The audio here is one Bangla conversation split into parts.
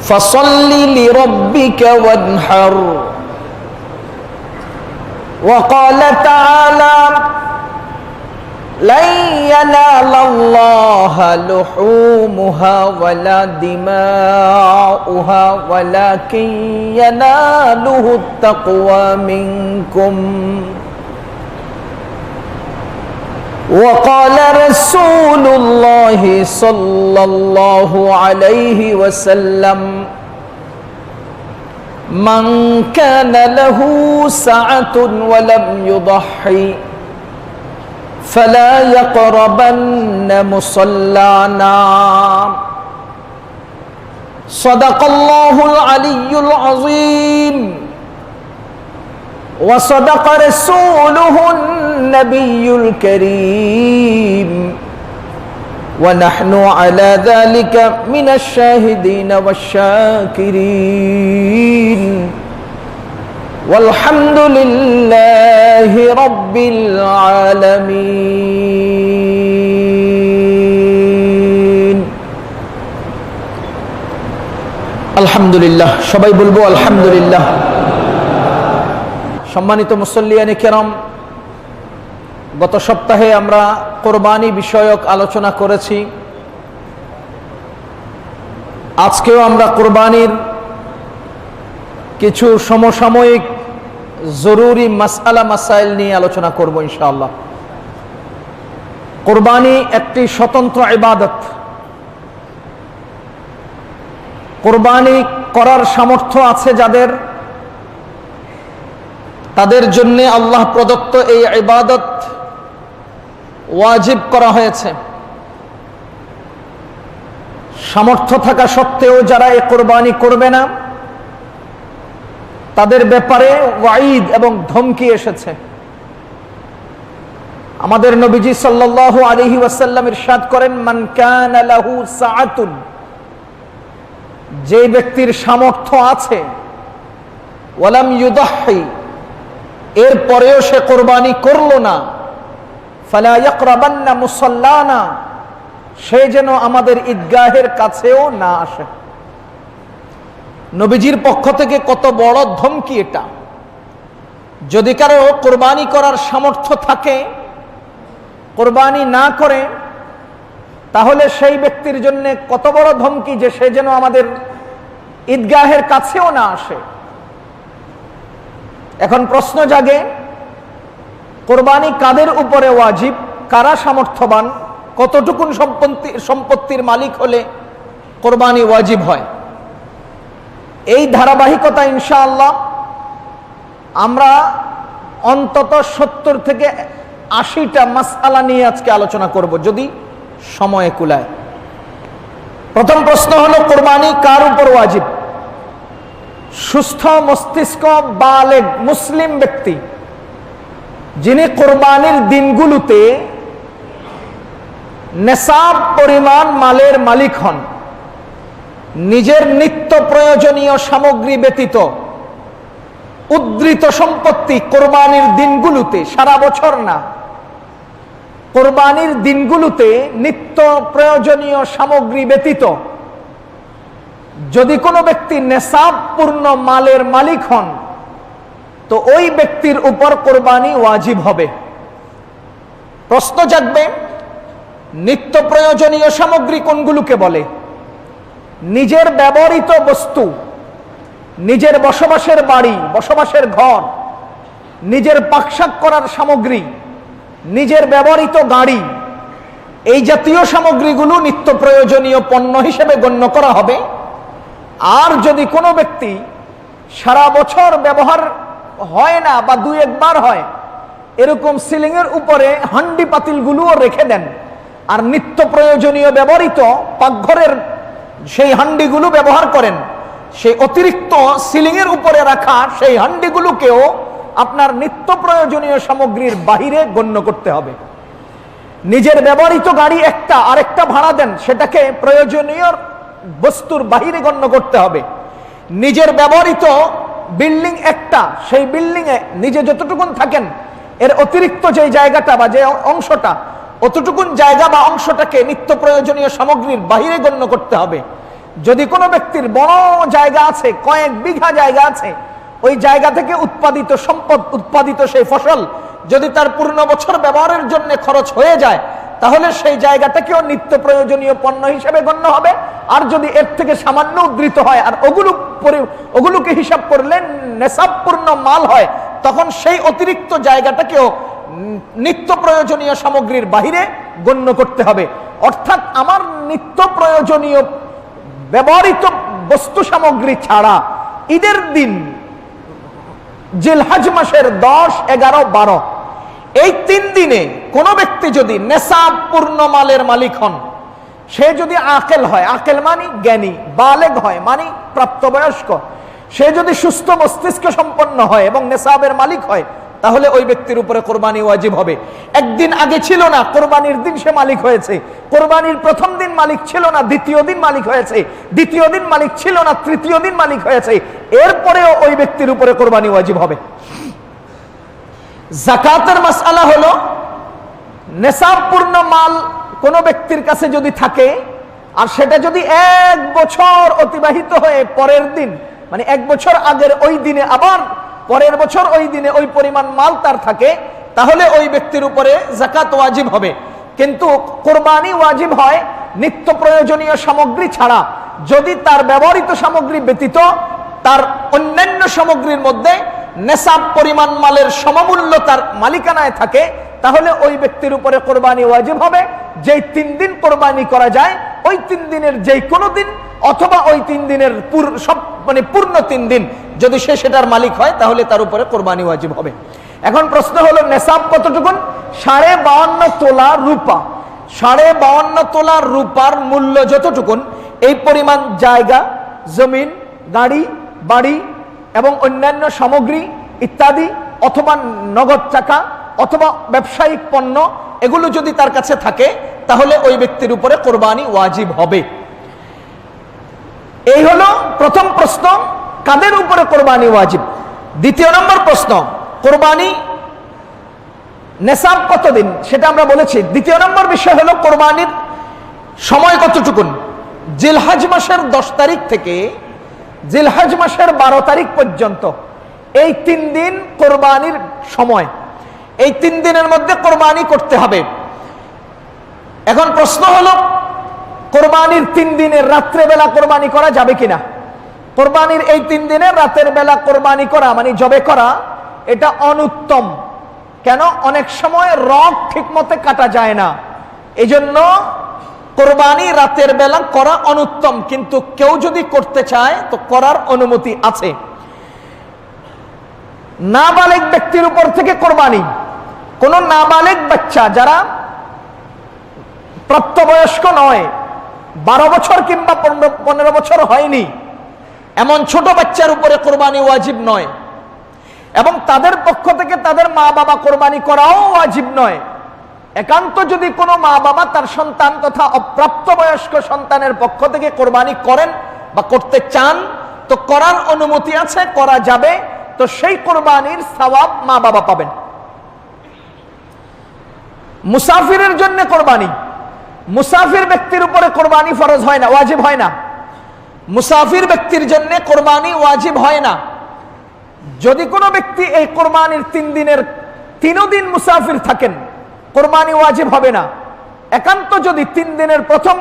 فصل لربك وانحر وقال تعالى لن ينال الله لحومها ولا دماؤها ولكن يناله التقوى منكم وقال رسول الله صلى الله عليه وسلم من كان له سعة ولم يضحي فلا يقربن مصلانا صدق الله العلي العظيم وصدق رسوله النبي الكريم ونحن على ذلك من الشاهدين والشاكرين والحمد لله رب العالمين الحمد لله সবাই বলবো আলহামদুলিল্লাহ। সম্মানিত মুসল্লিয়ানে কেরাম, গত সপ্তাহে আমরা কোরবানি বিষয়ক আলোচনা করেছি। আজকেও আমরা কোরবানির কিছু সমসাময়িক জরুরি মাসআলা মাসাইল নিয়ে আলোচনা করব ইনশাআল্লাহ। কোরবানি একটি স্বতন্ত্র ইবাদত। কোরবানি করার সামর্থ্য আছে যাদের, তাদের জন্য আল্লাহ প্রদত্ত এই ইবাদত ওয়াজিব করা হয়েছে। সামর্থ্য থাকা সত্ত্বেও যারা এই কোরবানি করবে না, তাদের ব্যাপারে ওয়াঈদ এবং ধমকি এসেছে। আমাদের নবীজি সাল্লাল্লাহু আলাইহি ওয়াসাল্লাম ইরশাদ করেন, মান কানা লাহু সাআতুন, যে ব্যক্তির সামর্থ্য আছে, ওয়ালাম ইউদাহি, এর পরেও সে কোরবানি করলো না, ফালা ইয়াকরাবান্না মুসাল্লানা, সে যেন আমাদের ঈদগাহের কাছেও না আসে। নবীজির পক্ষ থেকে কত বড় ধমকি এটা! যদি কারো কোরবানি করার সামর্থ্য থাকে, কোরবানি না করে, তাহলে সেই ব্যক্তির জন্য কত বড় ধমকি যে সে যেন আমাদের ঈদগাহের কাছেও না আসে। এখন প্রশ্ন জাগে, কোরবানি কাদের উপরে ওয়াজিব, কারা সামর্থ্যবান, কতটুকুন সম্পত্তির মালিক হলে কোরবানি ওয়াজিব হয়? এই ধারাবাহিকতা ইনশাআল্লাহ আমরা অন্তত 70 থেকে 80টা মাসআলা নিয়ে আজকে আলোচনা করব, যদি সময় কুলায়। প্রথম প্রশ্ন হলো, কোরবানি কার উপর ওয়াজিব? সুস্থ মস্তিষ্ক বালেগ মুসলিম ব্যক্তি, যিনি কোরবানির দিনগুলোতে নেসাব পরিমাণ মালের মালিক হন, নিজের নিত্য প্রয়োজনীয় সামগ্রী ব্যতীত উদ্ধৃত সম্পত্তি কোরবানির দিনগুলোতে, সারা বছর না, কোরবানির দিনগুলোতে নিত্য প্রয়োজনীয় সামগ্রী ব্যতীত যদি কোনো ব্যক্তি নেসাব পূর্ণ মালের মালিক হন, তো ওই ব্যক্তির উপর কোরবানি ওয়াজিব হবে। প্রশ্ন জাগবে, নিত্য প্রয়োজনীয় সামগ্রী কোনগুলোকে বলে? নিজের ব্যবহৃত বস্তু, নিজের বসবাসের বাড়ি, বসবাসের ঘর, নিজের পাকশাক করার সামগ্রী, নিজের ব্যবহৃত গাড়ি, এই জাতীয় সামগ্রীগুলো নিত্য প্রয়োজনীয় পণ্য হিসেবে গণ্য করা হবে। আর যদি কোনো ব্যক্তি সারা বছর ব্যবহার হয় না বা 2-1 হয়, এরকম সিলিংয়ের উপরে হান্ডি পাতিলগুলোও রেখে দেন, আর নিত্য প্রয়োজনীয় ব্যবহৃত পাকঘরের সেই হান্ডিগুলো ব্যবহার করেন, সেই অতিরিক্ত সিলিংয়ের উপরে রাখা সেই হান্ডিগুলোকেও আপনার নিত্য প্রয়োজনীয় সামগ্রীর বাহিরে গণ্য করতে হবে। নিজের ব্যবহৃত গাড়ি একটা, আরেকটা ভাড়া দেন, সেটাকে প্রয়োজনীয় বস্তুর বাহিরে গণ্য করতে হবে। নিজের ব্যবহৃত বিল্ডিং একটা, সেই বিল্ডিং এ নিজে যতটুকুন থাকেন এর অতিরিক্ত যে জায়গাটা বা যে অংশটা, অতটুকুন জায়গা বা অংশটাকে নিত্য প্রয়োজনীয় সামগ্রীর বাহিরে গণ্য করতে হবে। যদি কোনো ব্যক্তির বড় জায়গা আছে, কয়েক বিঘা জায়গা আছে, ওই জায়গা থেকে উৎপাদিত সম্পদ, উৎপাদিত সেই ফসল যদি তার পূর্ণ বছর ব্যবহারের জন্য খরচ হয়ে যায়, তাহলে সেই জায়গাটাকেও নিত্য প্রয়োজনীয় পণ্য হিসেবে গণ্য হবে। আর যদি এর থেকে সামান্য উদ্ধৃত হয় আর ওগুলোকে হিসাব করলে নেশাবপূর্ণ মাল হয়, তখন সেই অতিরিক্ত জায়গাটাকেও নিত্য প্রয়োজনীয় সামগ্রীর বাহিরে গণ্য করতে হবে। অর্থাৎ আমার নিত্য প্রয়োজনীয় ব্যবহৃত বস্তু সামগ্রী ছাড়া ঈদের দিন জিলহজ মাসের 10, 11, 12 এই 3 দিনে কোনো ব্যক্তি যদি নেশাব পূর্ণ মালের মালিক হন, সে যদি আকেল হয়, আকেল মানি জ্ঞানী, বালেগ হয় মানি প্রাপ্তবয়স্ক, সে যদি সুস্থ মস্তিষ্ক সম্পন্ন হয় এবং নেশাবের মালিক হয়, তাহলে ওই ব্যক্তির উপরে কোরবানি ওয়াজিব হবে। একদিন আগে ছিল না, কোরবানির দিন সে মালিক হয়েছে। কোরবানির প্রথম দিন মালিক ছিল না, দ্বিতীয় দিন মালিক হয়েছে। দ্বিতীয় দিন মালিক ছিল না, তৃতীয় দিন মালিক হয়েছে। এরপরেও ওই ব্যক্তির উপরে কোরবানি ওয়াজিব হবে। যাকাতের মাসআলা হলো, নেশাবপূর্ণ মাল কোনো ব্যক্তির কাছে যদি থাকে আর সেটা যদি 1 বছর অতিবাহিত হয়ে পরের দিন, মানে 1 বছর আগের ওই দিনে আবার পরের বছর ওই দিনে ওই পরিমাণ মাল তার থাকে, তাহলে ওই ব্যক্তির উপরে যাকাত ওয়াজিব হবে। কিন্তু কোরবানি ওয়াজিব হয় নিত্য প্রয়োজনীয় সামগ্রী ছাড়া। যদি তার ব্যবহৃত সামগ্রী ব্যতীত তার অন্যান্য সামগ্রীর মধ্যে নেশাব পরিমাণ মালের সমমূল্য তার মালিকানায় থাকে, তাহলে ওই ব্যক্তির উপরে কোরবানি ওয়াজিব হবে। যেই 3 দিন কোরবানি করা যায়, ওই 3 দিনের যেই কোনো দিন অথবা ওই 3 দিনের পূর্ণ 3 দিন যদি সে সেটার মালিক হয়, তাহলে তার উপরে কোরবানি ওয়াজিব হবে। এখন প্রশ্ন হলো, নেশাব কতটুকুন? 52.5 তোলা রূপা। 52.5 তোলা রূপার মূল্য যতটুকুন, এই পরিমাণ জায়গা, জমিন, গাড়ি, বাড়ি এবং অন্যান্য সামগ্রী ইত্যাদি, অথবা নগদ টাকা অথবা ব্যবসায়িক পণ্য, এগুলো যদি তার কাছে থাকে, তাহলে ওই ব্যক্তির উপরে কোরবানি ওয়াজিব হবে। এই হলো প্রথম প্রশ্ন, কাদের উপরে কোরবানি ওয়াজিব। দ্বিতীয় নম্বর প্রশ্ন, কোরবানি নেশাব কতদিন, সেটা আমরা বলেছি। দ্বিতীয় নম্বর বিষয় হলো কোরবানির সময় কতটুকুন। জিলহজ মাসের 10 তারিখ থেকে জিলহজ মাসের 12 তারিখ পর্যন্ত এই 3 দিন কোরবানির সময়। এই 3 দিনের মধ্যে কোরবানি করতে হবে। এখন প্রশ্ন হলো, কোরবানির 3 দিনের রাত্রে বেলা কোরবানি করা যাবে কিনা। কোরবানির এই 3 দিনের রাতের বেলা কোরবানি করা মানে জবে করা, এটা অনুত্তম। কেন? অনেক সময় রগ ঠিক মতে কাটা যায় না, এজন্য কোরবানি রাতের বেলা করা অনুত্তম। কিন্তু কেউ যদি করতে চায় তো করার অনুমতি আছে। নাবালেগ ব্যক্তির উপর থেকে কোরবানি, কোন নাবালেগ বাচ্চা যারা প্রাপ্তবয়স্ক নয়, 12 বছর কিংবা 15 বছর হয়নি, এমন ছোট বাচ্চার উপরে কোরবানি ওয়াজিব নয়। এবং তাদের পক্ষ থেকে তাদের মা বাবা কোরবানি করাও ওয়াজিব নয়। একান্ত যদি কোনো মা বাবা তার সন্তান তথা অপ্রাপ্তবয়স্ক সন্তানের পক্ষ থেকে কোরবানি করেন বা করতে চান, তো করার অনুমতি আছে, করা যাবে। তো সেই কোরবানির সওয়াব মা বাবা পাবেন। মুসাফিরের জন্য কোরবানি, মুসাফির ব্যক্তির উপরে কোরবানি ফরজ হয় না, ওয়াজিব হয় না। মুসাফির ব্যক্তির জন্য কোরবানি ওয়াজিব হয় না। যদি কোনো ব্যক্তি এই কোরবানির 3 দিনের 3 দিন মুসাফির থাকেন, কোরবানি ওয়াজিব হবে না। একান্ত যদি 3 দিনের প্রথম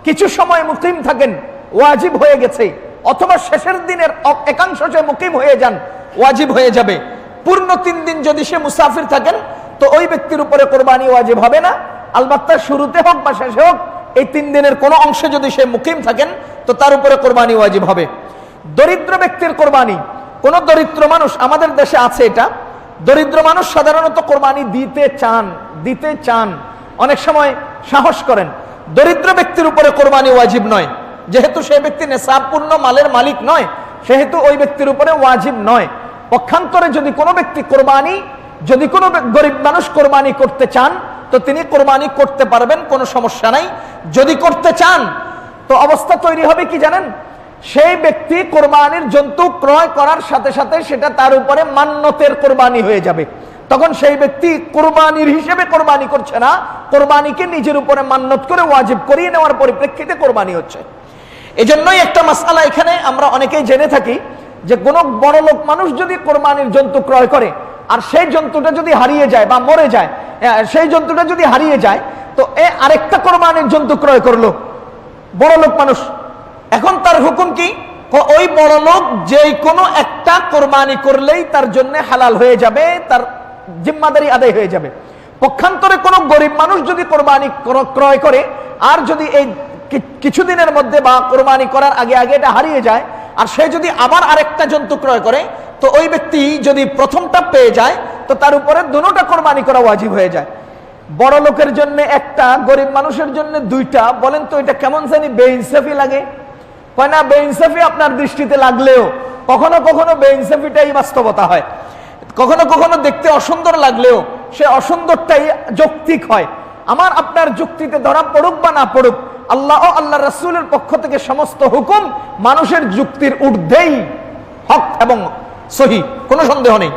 কিছু সময় মুকিম থাকেন, ওয়াজিব হয়ে গেছে, অথবা শেষের দিনের একাংশ সে মুকিম হয়ে যান, ওয়াজিব হয়ে যাবে। পূর্ণ 3 দিন যদি সে মুসাফির থাকেন, তো ওই ব্যক্তির উপরে কোরবানি ওয়াজিব হবে না। আলবাত্তা শুরুতে হোক বা শেষে হোক, এই 3 দিনের কোনো অংশে যদি সে মুকিম থাকেন, তো তার উপরে কোরবানি ওয়াজিব হবে। দরিদ্র ব্যক্তির কোরবানি, কোন দরিদ্র মানুষ, আমাদের দেশে আছে এটা, দরিদ্র মানুষ সাধারণত কোরবানি দিতে চান, অনেক সময় সাহস করেন। দরিদ্র ব্যক্তির উপরে কোরবানি ওয়াজিব নয়, যেহেতু সেই ব্যক্তি নেশাবপূর্ণ মালের মালিক নয়, সেহেতু ওই ব্যক্তির উপরে ওয়াজিব নয়। পক্ষান্তরে যদি কোনো ব্যক্তি কোরবানি, যদি কোনো গরিব মানুষ কোরবানি করতে চান, তো তিনি কোরবানি করতে পারবেন, কোনো সমস্যা নাই। যদি করতে চান, তো অবস্থা তৈরি হবে কি জানেন, সেই ব্যক্তি কোরবানির জন্তু ক্রয় করার সাথে সাথে সেটা তার উপরে মান্যতের কোরবানি হয়ে যাবে। তখন সেই ব্যক্তি কোরবানির হিসেবে কোরবানি করছে না, কোরবানিকে নিজের উপরে মান্যত করে ওয়াজিব করিয়ে নেওয়ার পরিপ্রেক্ষিতে কোরবানি হচ্ছে। এজন্যই একটা মাসআলা এখানে আমরা অনেকেই জেনে থাকি যে কোনো বড় লোক মানুষ যদি কোরবানির জন্তু ক্রয় করে আর সেই জন্তুটা যদি হারিয়ে যায় বা মরে যায়, সেই জন্তুটা যদি হারিয়ে যায়, তো আরেকটা কোরবানির জন্তু ক্রয় করলো বড় লোক মানুষ, এখন তার হুকুম কি? ওই বড় লোক যে কোনো একটা কোরবানি করলেই তার জন্য হালাল হয়ে যাবে, তার জিম্মাদারি আদায় হয়ে যাবে। পক্ষান্তরে কোনো গরিব মানুষ যদি কোরবানি ক্রয় করে আর যদি এই কিছুদিনের মধ্যে বা কোরবানি করার আগে আগে এটা হারিয়ে যায় আর সে যদি আবার আরেকটা জন্তু ক্রয় করে, তো ওই ব্যক্তি যদি প্রথমটা পেয়ে যায় তো তার উপরে দুটোটা কোরবানি করা ওয়াজিব হয়ে যায়। বড় লোকের জন্য একটা, গরিব মানুষের জন্য দুইটা। বলেন তো এটা কেমন জানি বেইনসাফি লাগে? কয় না, বেইনসাফি আপনার দৃষ্টিতে লাগলেও কখনো কখনো বেইনসাফিটাই বাস্তবতা হয়। কখনো কখনো দেখতে অসুন্দর লাগলেও সে অসুন্দরটাই যৌক্তিক হয়। আমার আপনার যুক্তিতে ধরা পড়ুক বা না পড়ুক, আল্লাহ ও আল্লাহ রাসূলের পক্ষ থেকে সমস্ত হুকুম মানুষের যুক্তির ঊর্ধ্বেই হক এবং সহি, কোনো সন্দেহ নেই।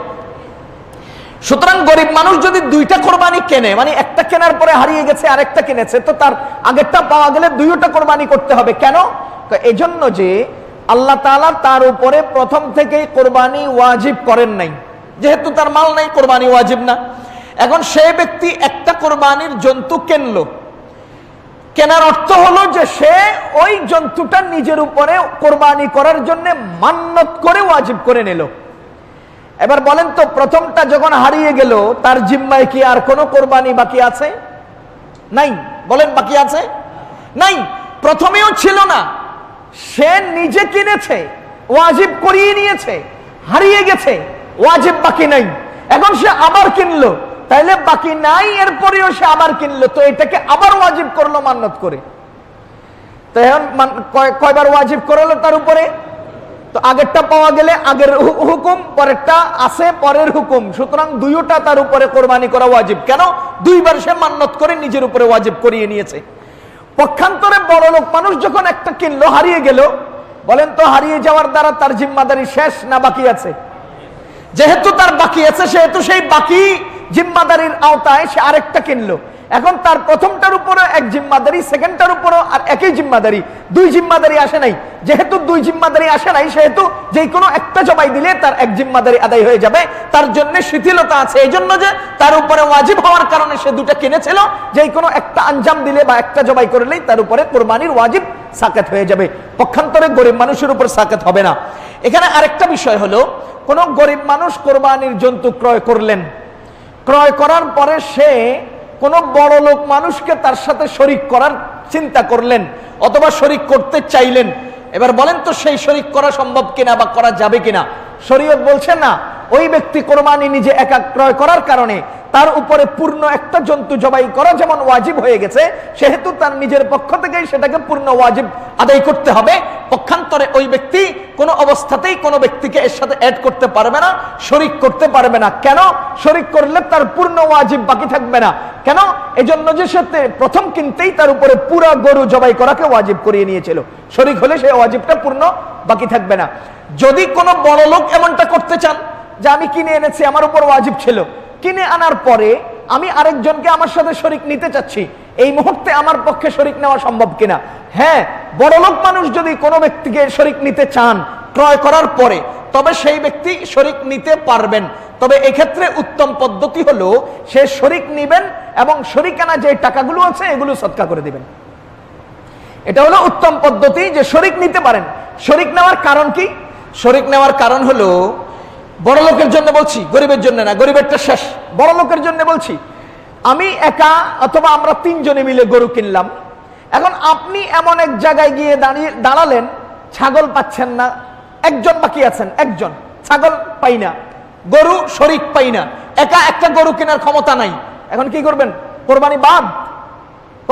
সুতরাং গরিব মানুষ যদি দুইটা কোরবানি কেনে, মানে একটা কেনার পরে হারিয়ে গেছে আরেকটা কিনেছে, তো তার আগেরটা পাওয়া গেলে দুইটা কোরবানি করতে হবে। কেন? এজন্য যে আল্লাহ তাআলা তার উপরে প্রথম থেকেই কোরবানি ওয়াজিব করেন নাই, যেহেতু তার মাল নাই কোরবানি ওয়াজিব না। এখন সেই ব্যক্তি একটা কোরবানির জন্তু কিনলো, কেনার অর্থ হলো যে সে ওই জন্তুটা নিজের উপরে কোরবানি করার জন্য মান্নত করে ওয়াজিব করে নিল। এবার বলেন তো, প্রথমটা যখন হারিয়ে গেল তার জিম্মায় কি আর কোনো কোরবানি বাকি আছে? নাই। বলেন বাকি আছে? নাই। প্রথমেও ছিল না, সে নিজে কিনেছে, ওয়াজিব করিয়ে নিয়েছে, হারিয়ে গেছে, ওয়াজিব বাকি নাই। এখন সে আবার কিনলো, তাইলে বাকি নাই, এরপরেও সে আবার কিনলো, তো এটাকে আবার ওয়াজিব করলো মান্নত করে। তো এখন কয়বার ওয়াজিব করলো তার উপরে? তো আগেরটা পাওয়া গেলে আগের হুকুম, পরেরটা আছে পরের হুকুম। সুতরাং দুইটা তার উপরে কোরবানি করা ওয়াজিব। কেন? দুইবার সে মান্নত করে নিজের উপরে ওয়াজিব করিয়ে নিয়েছে। পক্ষান্তরে বড় লোক মানুষ যখন একটা কিনলো, হারিয়ে গেল, বলেন তো হারিয়ে যাওয়ার দ্বারা তার জিম্মাদারি শেষ না বাকি আছে? যেহেতু তার বাকি আছে, সেহেতু সেই বাকি জিম্মাদারির আওতায় সে আরেকটা কিনলো। এখন তার প্রথমটার উপরে এক জিম্মাদারি, সেকেন্ডটার উপরও আর একই জিম্মাদারি, দুই জিম্মাদারি আসে নাই। যেহেতু দুই জিম্মাদারি আসে নাই, সেহেতু যে কোনো একটা জবাই দিলে তার এক জিম্মাদারি আদায় হয়ে যাবে। তার জন্য শিথিলতা আছে, এই জন্য যে তার উপরে ওয়াজিব হওয়ার কারণে সে দুটা কিনেছিল, যে কোনো একটা আঞ্জাম দিলে বা একটা জবাই করলেই তার উপরে কোরবানির ওয়াজিব সাকাত হয়ে যাবে। পক্ষান্তরে গরিব মানুষের উপর সাকাত হবে না। এখানে আরেকটা বিষয় হলো, কোন গরিব মানুষ কোরবানির জন্তু ক্রয় করলেন, ক্রয় করার পরে সে কোন বড় লোক মানুষকে তার সাথে শরিক করার চিন্তা করলেন অথবা শরিক করতে চাইলেন। এবার বলেন তো সেই শরিক করা সম্ভব কিনা বা করা যাবে কিনা? শরীয়ত বলছে না, ওই ব্যক্তি কোরবানি নিজে একা ক্রয় করার কারণে তার উপরে পূর্ণ একটা জন্তু জবাই করা যেমন ওয়াজিব হয়ে গেছে, সেহেতু তার নিজের পক্ষ থেকেই সেটাকে পূর্ণ ওয়াজিব আদায় করতে হবে। পক্ষান্তরে ওই ব্যক্তি কোনো অবস্থাতেই কোনো ব্যক্তিকে এর সাথে অ্যাড করতে পারবে না, শরিক করতে পারবে না। কেন? শরিক করলে তার পূর্ণ ওয়াজিব বাকি থাকবে না। কেন? এজন্য যে সে প্রথম কিনতেই তার উপরে পুরো গরু জবাই করাকে ওয়াজিব করিয়ে নিয়েছিল। শরিক হলে সেই ওয়াজিবটা পূর্ণ বাকি থাকবে না। যদি কোনো বড় লোক এমনটা করতে চান যে আমি কিনে এনেছি, আমার উপর ওয়াজিব ছিল, কিনে আনার পরে আমি আরেকজনকে আমার সাথে শরিক নিতে চাচ্ছি, এই মুহূর্তে আমার পক্ষে শরিক নেওয়া সম্ভব কিনা? হ্যাঁ, বড়লোক মানুষ যদি কোনো ব্যক্তিকে শরিক নিতে চান ক্রয় করার পরে, তবে সেই ব্যক্তি শরিক নিতে পারবেন। তবে এক্ষেত্রে উত্তম পদ্ধতি হলো সে শরিক নিবেন এবং শরিকানা যে টাকাগুলো আছে এগুলো সদকা করে দিবেন। এটা হলো উত্তম পদ্ধতি, যে শরিক নিতে পারেন। শরিক নেওয়ার কারণ কি? শরিক নেওয়ার কারণ হলো, বড় লোকের জন্য বলছি, গরিবের জন্য না, গরিবেরটা শেষ, বড় লোকের জন্য বলছি। আমি একা অথবা আমরা তিনজনে মিলে গরু কিনলাম। এখন আপনি এমন এক জায়গায় গিয়ে দাঁড়ালেন, ছাগল পাচ্ছেন না, একজন বাকি আছেন, একজন ছাগল পাই না, গরু শরিক পাই না, একা একটা গরু কেনার ক্ষমতা নাই। এখন কি করবেন? কোরবানি বাদ?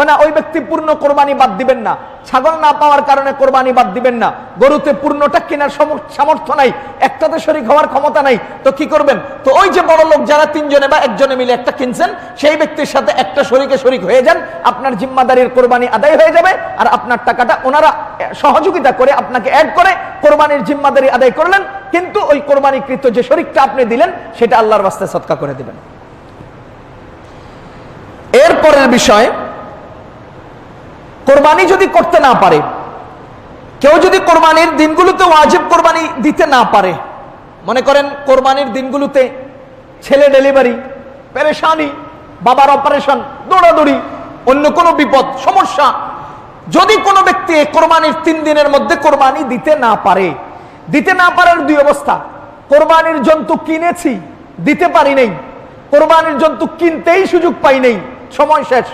না, ওই ব্যক্তি পূর্ণ কোরবানি বাদ দিবেন না। ছাগল না পাওয়ার কারণে কোরবানি বাদ দিবেন না। গরুতে পূর্ণটা কেনার সামর্থ্য নাই, একটাতে শরিক হওয়ার ক্ষমতা নাই, তো কি করবেন? তো ওই যে বড় লোক যারা তিনজনে বা একজনে মিলে একটা কিনছেন, সেই ব্যক্তির সাথে একটা শরিকে শরিক হয়ে যান, আপনার জিম্মাদারির কোরবানি আদায় হয়ে যাবে। আর আপনার টাকাটা ওনারা সহযোগিতা করে আপনাকে অ্যাড করে কোরবানির জিম্মাদারি আদায় করলেন, কিন্তু ওই কোরবানিকৃত যে শরিকটা আপনি দিলেন সেটা আল্লাহর ওয়াস্তে সদকা করে দিবেন। এরপরের বিষয়, কোরবানি যদি করতে না পারে, কেউ যদি কোরবানির দিনগুলোতে ওয়াজিব কোরবানি দিতে না পারে, মনে করেন কোরবানির দিনগুলোতে ছেলে ডেলিভারি, পেরেশানি, বাবার অপারেশন, দৌড়াদৌড়ি, অন্য কোনো বিপদ সমস্যা, যদি কোনো ব্যক্তি কোরবানির 3 দিনের মধ্যে কোরবানি দিতে না পারার দুই অবস্থা: কোরবানির জন্তু কিনেছি, দিতে পারি নাই, কোরবানির জন্তু কিনতেই সুযোগ পাই নাই, সময় শেষ,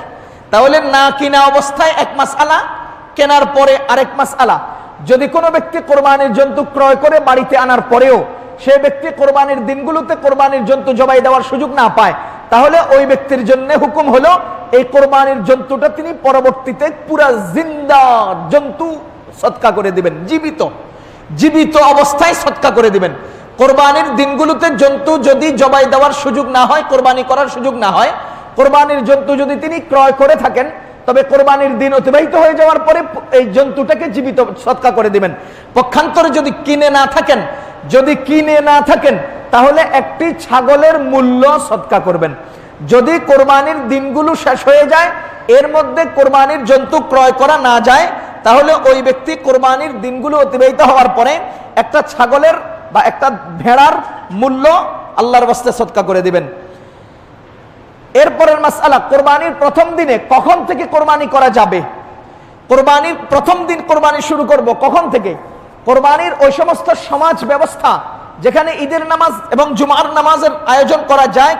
তাহলে না কিনা অবস্থায় এক মাসআলা, কেনার পরে আরেক মাসআলা। যদি কোনো ব্যক্তি কোরবানির জন্তু ক্রয় করে বাড়িতে আনার পরেও সে ব্যক্তি কোরবানির দিনগুলোতে কোরবানির জন্তু জবাই দেওয়ার সুযোগ না পায়, তাহলে ওই ব্যক্তির জন্য হুকুম হলো এই কোরবানির জন্তুটা তিনি পরবর্তীতে পুরা জিন্দা জন্তু সদকা করে দিবেন, জীবিত অবস্থায় সদকা করে দিবেন। কোরবানির দিনগুলোতে জন্তু যদি জবাই দেওয়ার সুযোগ না হয়, কোরবানি করার সুযোগ না হয়, কোরবানির জন্তু যদি তিনি ক্রয় করে থাকেন, তবে কোরবানির দিন অতিবাহিত হয়ে যাওয়ার পরে এই জন্তুটাকে জীবিত সদকা করে দিবেন। পক্ষান্তরে যদি কিনে না থাকেন তাহলে একটি ছাগলের মূল্য সদকা করবেন। যদি কোরবানির দিনগুলো শেষ হয়ে যায়, এর মধ্যে কোরবানির জন্তু ক্রয় করা না যায়, তাহলে ওই ব্যক্তি কোরবানির দিনগুলো অতিবাহিত হওয়ার পরে একটা ছাগলের বা একটা ভেড়ার মূল্য আল্লাহর ওয়াস্তে সদকা করে দিবেন। এরপরের মাসআলা, কোরবানির প্রথম দিনে কখন থেকে কোরবানি করা যাবে? কোরবানির প্রথম দিন কোরবানি শুরু করব কখন থেকে? কোরবানির ওই সমস্ত সমাজ ব্যবস্থা যেখানে ঈদের নামাজ এবং জুমার নামাজের আয়োজন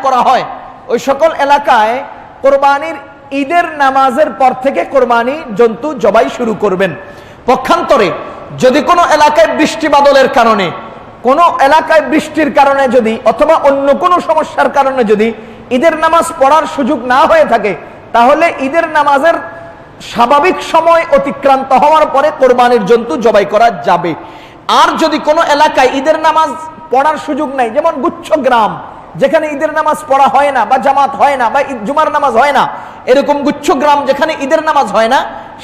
করা হয়, ওই সকল এলাকায় কোরবানির ঈদের নামাজের পর থেকে কোরবানি জন্তু জবাই শুরু করবেন। পক্ষান্তরে যদি কোনো এলাকায় বৃষ্টি বাদলের কারণে, কোনো এলাকায় বৃষ্টির কারণে যদি অথবা অন্য কোনো সমস্যার কারণে যদি ঈদের নামাজ পড়ার সুযোগ না হয়ে থাকে, তাহলে ঈদের নামাজের স্বাভাবিক সময় অতিক্রান্ত হওয়ার পরে কোরবানির জন্তু জবাই করা যাবে। আর যদি কোনো এলাকায় ঈদের নামাজ পড়ার সুযোগ নাই, যেমন গুচ্ছ গ্রাম যেখানে ঈদের নামাজ পড়া হয় না বা জামাত হয় না বা জুমার নামাজ হয় না, এরকম গুচ্ছ গ্রাম যেখানে ঈদের নামাজ হয় না,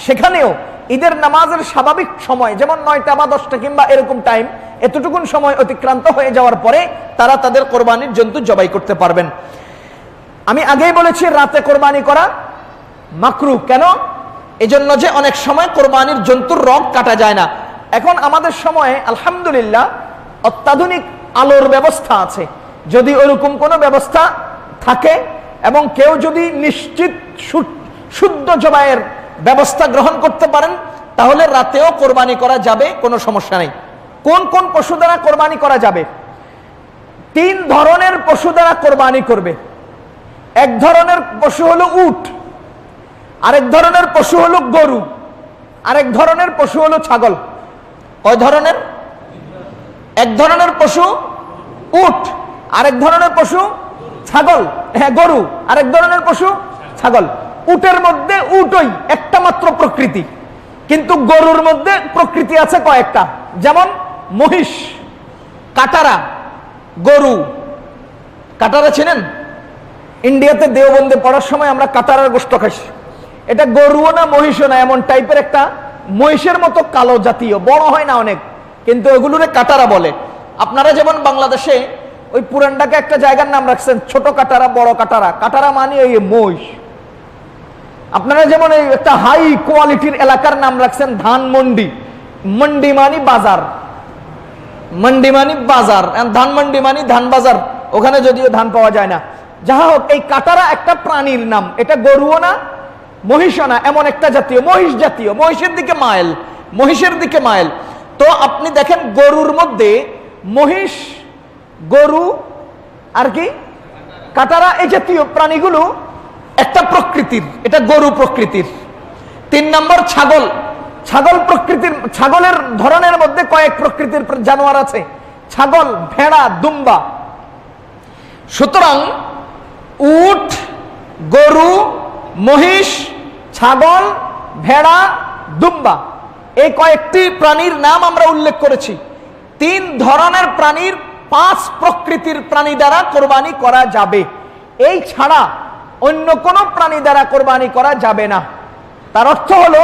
সেখানেও ঈদের নামাজের স্বাভাবিক সময় যেমন 9টা বা 10টা কিংবা এরকম টাইম, এতটুকুন সময় অতিক্রান্ত হয়ে যাওয়ার পরে তারা তাদের কোরবানির জন্তু জবাই করতে পারবেন। আমি আগেই বলেছি রাতে কোরবানি করা মাকরুহ। কেন? এজন্য যে অনেক সময় কোরবানির জন্তুর রগ কাটা যায় না। এখন আমাদের সময়ে আলহামদুলিল্লাহ অত্যাধুনিক আলোর ব্যবস্থা আছে। যদি ওরকম কোনো ব্যবস্থা থাকে এবং কেউ যদি নিশ্চিত শুদ্ধ জবাইয়ের ব্যবস্থা গ্রহণ করতে পারেন, তাহলে রাতেও কোরবানি করা যাবে, কোনো সমস্যা নেই। কোন কোন পশু দ্বারা কোরবানি করা যাবে? 3 ধরনের পশু দ্বারা কোরবানি করবে। এক ধরনের পশু হলো উট, আরেক ধরনের পশু হলো গরু, আরেক ধরনের পশু হলো ছাগল। কয় ধরনের? এক ধরনের পশু উট, আরেক ধরনের পশু ছাগল, হ্যাঁ গরু, আরেক ধরনের পশু ছাগল। উটের মধ্যে উটই একটা মাত্র প্রকৃতি, কিন্তু গরুর মধ্যে প্রকৃতি আছে কয়েকটা, যেমন মহিষ, কাটারা, গরু। কাটারা চিনেন? ইন্ডিয়াতে দেওবন্দে পড়ার সময় আমরা কাটারার গোশত খাইছি। এটা গরুও না মহিষও না, এমন টাইপের একটা মহিষের মতো কালো জাতীয়, বড় হয় না অনেক, কিন্তু ওগুলোরে কাটারা বলে। আপনারা যেমন বাংলাদেশে ওই পুরানটাকে একটা জায়গার নাম রাখছেন ছোট কাটারা, বড় কাটারা। কাটারা মানে ওই মহিষ। আপনারা যেমন এই একটা হাই কোয়ালিটির এলাকার নাম রাখছেন ধানমন্ডি। মন্ডি মানে বাজার, মন্ডি মানে বাজার, ধান মন্ডি মানে ধান বাজার, ওখানে যদিও ধান পাওয়া যায় না। যাহা হোক, এই কাটারা একটা প্রাণীর নাম। এটা গরুও না মহিষও না, এমন একটা জাতীয়, মহিষ জাতীয়, মহিষের দিকে মাইল, মহিষের দিকে মাইল। তো আপনি দেখেন গরুর মধ্যে মহিষ, গরু আর কি কাটারা, এই জাতীয় প্রাণীগুলো একটা প্রকৃতির, এটা গরু প্রকৃতির। 3 নম্বর ছাগল। ছাগল প্রকৃতির, ছাগলের ধরনের মধ্যে কয়েক প্রকৃতির জানোয়ার আছে, ছাগল, ভেড়া, দুম্বা। সুতরাং উট, গরু, মহিষ, ছাগল, ভেড়া, দুম্বা, এই কয়েকটি প্রাণীর নাম আমরা উল্লেখ করেছি। 3 ধরনের প্রাণীর 5 প্রকৃতির প্রাণী দ্বারা কোরবানি করা যাবে। এই ছাড়া অন্য কোনো প্রাণী দ্বারা কোরবানি করা যাবে না। তার অর্থ হলো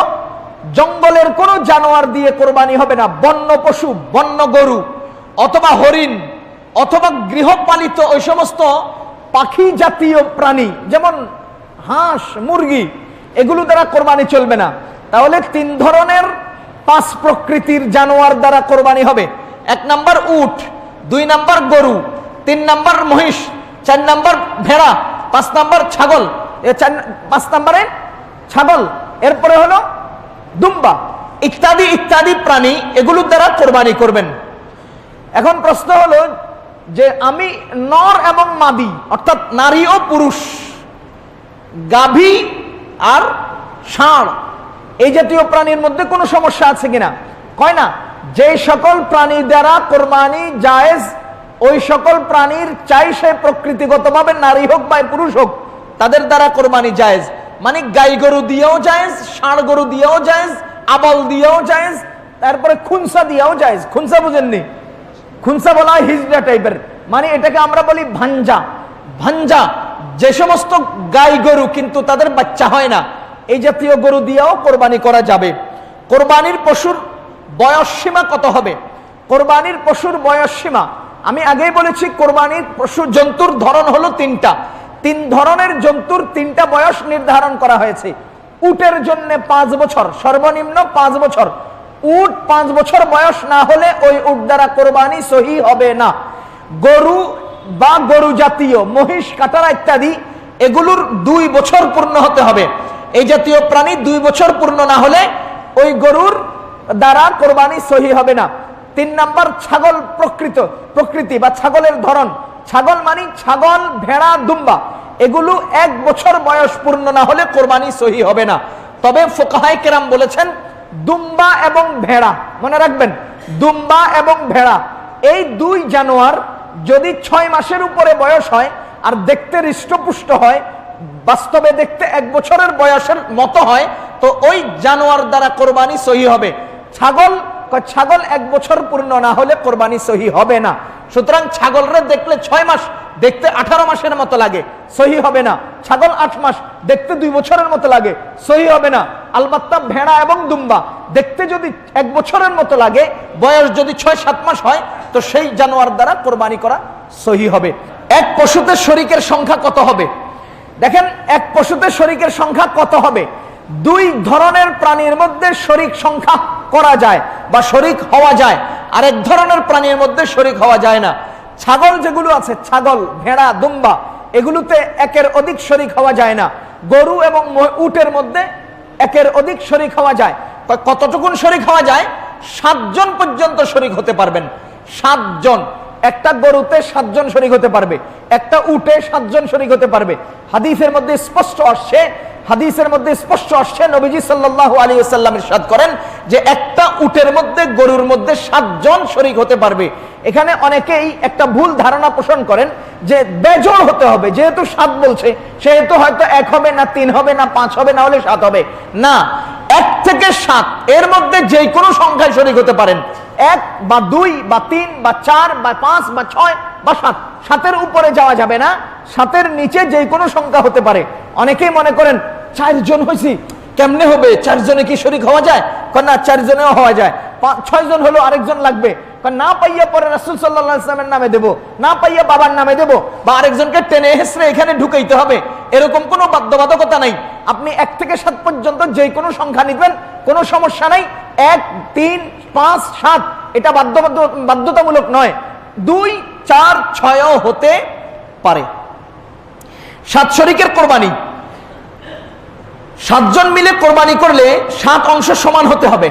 জঙ্গলের কোনো জানোয়ার দিয়ে কোরবানি হবে না। বন্য পশু, বন্য গরু অথবা হরিণ অথবা গৃহপালিত ওই সমস্ত পাখি জাতীয় প্রাণী যেমন হাঁস, মুরগি, এগুলো দ্বারা কোরবানি চলবে না। তাহলে 3 ধরনের 5 প্রকৃতির জানোয়ার দ্বারা কোরবানি হবে। 1 নাম্বার উট, 2 নাম্বার গরু, 3 নাম্বার মহিষ, 4 নাম্বার ভেড়া, 5 নাম্বার ছাগল, 5 নাম্বারে ছাগল, এরপরে হলো দুম্বা ইত্যাদি ইত্যাদি প্রাণী, এগুলোর দ্বারা কোরবানি করবেন। এখন প্রশ্ন হলো যে আমি নর এবং মাদি অর্থাৎ নারী ও পুরুষ, গাভী আর ষাঁড় এই জাতীয় প্রাণীর মধ্যে কোনো সমস্যা আছে কিনা? কয় না, যে সকল প্রাণী দ্বারা কোরবানি জায়েজ ওই সকল প্রাণীর চাই সে প্রকৃতিগতভাবে নারী হোক বা পুরুষ হোক তাদের দ্বারা কোরবানি জায়েজ। মানে গাই গরু দিয়েও জায়েজ, ষাঁড় গরু দিয়েও জায়েজ, আবাল দিয়েও জায়েজ, তারপরে খুনসা দিয়েও জায়েজ। খুনসা বুঝেননি? খুনসা বলা হয় হিজড়া টাইপের, মানে এটাকে আমরা বলি ভাঞ্জা। ভাঞ্জা যে সমস্ত গাই গরু কিন্তু তাদের বাচ্চা হয় না, এই জাতীয় গরু দিয়েও কোরবানি করা যাবে। কোরবানির পশুর বয়স সীমা কত হবে? কোরবানির পশুর বয়স সীমা আমি আগেই বলেছি, কোরবানির পশু জন্তুর ধরন হলো 3টা। 3 ধরনের জন্তুর 3টা বয়স নির্ধারণ করা হয়েছে। উটের জন্য 5 বছর, সর্বনিম্ন 5 বছর। উট 5 বছর বয়স না হলে ওই উট দ্বারা কোরবানি সহি হবে না। গরু বা গরু জাতীয় মহিষ, কাটারা ইত্যাদি এগুলোর 2 বছর পূর্ণ হতে হবে। এই জাতীয় প্রাণী 2 বছর পূর্ণ না হলে ওই গরুর দ্বারা কোরবানি সহি হবে না। 3 নাম্বার ছাগল প্রকৃতি বা ছাগলের ধরন। ছাগল মানে ছাগল, ভেড়া, দুম্বা এগুলো 1 বছর বয়স পূর্ণ না হলে কোরবানি সহি হবে না। তবে ফুকাহায়ে কেরাম বলেছেন দুম্বা এবং ভেড়া, মনে রাখবেন দুম্বা এবং ভেড়া এই 2 জানোয়ার যদি 6 মাসের উপরে বয়স হয় আর দেখতে হৃষ্টপুষ্ট হয়, বাস্তবে দেখতে 1 বছরের বয়সের মতো হয়, তো ওই জানোয়ার দ্বারা কোরবানি সহি হবে। ছাগল 1 বছর পূর্ণ না হলে কোরবানি সহি হবে না। সুতরাং ছাগলরে দেখলে 6 মাস দেখতে 18 মাসের মতো লাগে, সহি হবে না। ছাগল 8 মাস দেখতে 2 বছরের মতো লাগে, সহি হবে না। আলবাত্তা ভেড়া এবং দুম্বা দেখতে যদি 1 বছরের মতো লাগে, বয়স যদি 6-7 মাস হয়, তো সেই জানোয়ার দ্বারা কোরবানি করা সহি হবে। এক পশুতে শরীকের সংখ্যা কত হবে? দেখেন, এক পশুতে শরীকের সংখ্যা কত হবে? 2 ধরনের প্রাণীর মধ্যে শরীক সংখ্যা করা যায় বা শরীক হওয়া যায়, আরেক ধরনের প্রাণীর মধ্যে শরীক হওয়া যায় না। ছাগল যেগুলো আছে, ছাগল, ভেড়া, দুম্বা এগুলোতে একের অধিক শরীক হওয়া যায় না। গরু এবং উটের মধ্যে একের অধিক শরীক হওয়া যায়। কতটুকুন শরীক হওয়া যায়? 7 জন পর্যন্ত শরীক হতে পারবেন। 7 জন। একটা গরুতে 7 জন শরীক হতে পারবে, একটা উটে 7 জন শরীক হতে পারবে। হাদিসের মধ্যে স্পষ্ট আসছে, নবীজি সাল্লাল্লাহু আলাইহি ওয়াসাল্লাম ইরশাদ করেন যে একটা উটের মধ্যে, গরুর মধ্যে 7 জন শরীক হতে পারবে। এখানে অনেকেই একটা ভুল ধারণা পোষণ করেন যে বেজোড় হতে হবে, যেহেতু 7 বলছে সেহেতু হয়তো 1 হবে না, 3 হবে না, 5 হবে, না হলে 7 হবে না। 1 থেকে 7 এর মধ্যে যে কোনো সংখ্যায় শরীক হতে পারেন। 1 বা 2 বা 3 বা 4 বা 5 বা 6 বা 7। 7-এর উপরে যাওয়া যাবে না, 7-এর নিচে যে কোনো সংখ্যা হতে পারে। অনেকেই মনে করেন 4 জন হয়েছি, কেমনে হবে? 4 জনে কি শরীক হওয়া যায়? না, 4 জনেও হওয়া যায়। 6 জন হলো, আরেকজন লাগবে। না পাইয়া পরে রাসূল সাল্লাল্লাহু আলাইহি ওয়াসাল্লামের নামে দেব, না পাইয়া বাবার নামে দেব, বা আরেকজনকে টেনে হেসড়ে এখানে ঢুকাইতে হবে, এরকম কোনো বাধ্যবাধকতা নাই। আপনি 1 থেকে 7 পর্যন্ত যে কোনো সংখ্যা নিবেন, কোনো সমস্যা নাই। 1, 3, 5, 7 এটা বাধ্যতামূলক নয়। 2, 4, 6ও হতে পারে। 7 শরীকের কোরবানি, 7 জন মিলে কোরবানি করলে 7 অংশ সমান হতে হবে।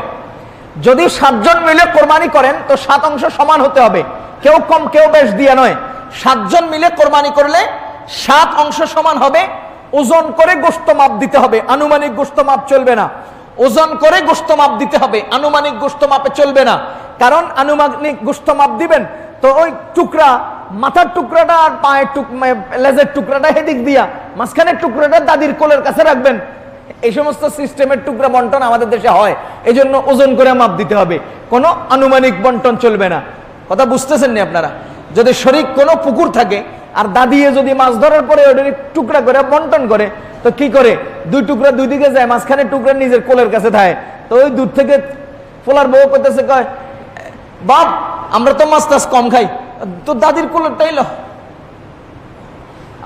যদি 7 জন মিলে কোরবানি করেন তো 7 অংশ সমান হতে হবে, কেউ কম কেউ বেশ দিয়ে নয়। 7 জন মিলে কোরবানি করলে 7 অংশ সমান হবে। ওজন করে গোশত মাপ দিতে হবে, আনুমানিক গোশত মাপ চলবে না। ওজন করে গোশত মাপ দিতে হবে, আনুমানিক গোশত মাপে চলবে না। কারণ আনুমানিক গোশত মাপ দিবেন তো ওই টুকরা, মাথার টুকরাটা আর পায়ের লেজের টুকরাটা হেদিক দিয়া, মাঝখানের টুকরাটা দাদির কোলের কাছে রাখবেন। এই সমস্ত সিস্টেমের টুকরা বন্টন আমাদের দেশে হয়, এই জন্য ওজন করে মাপ দিতে হবে, কোনো আনুমানিক বন্টন চলবে না। কথা বুঝতেছেন না আপনারা? যদি শরীক কোনো পুকুর থাকে আর দাদিয়ে যদি মাছ ধরার পরে ওদের টুকরা করে বন্টন করে, তো কি করে? 2 টুকরা 2 দিকে যায়, মাঝখানে টুকরা নিজের কোলের কাছে থাকে। তো ওই দূর থেকে ফোলার বউ করতেছে, কয় বাপ আমরা তো মাছ টাছ কম খাই, তো দাদির কোলেরটাই লো।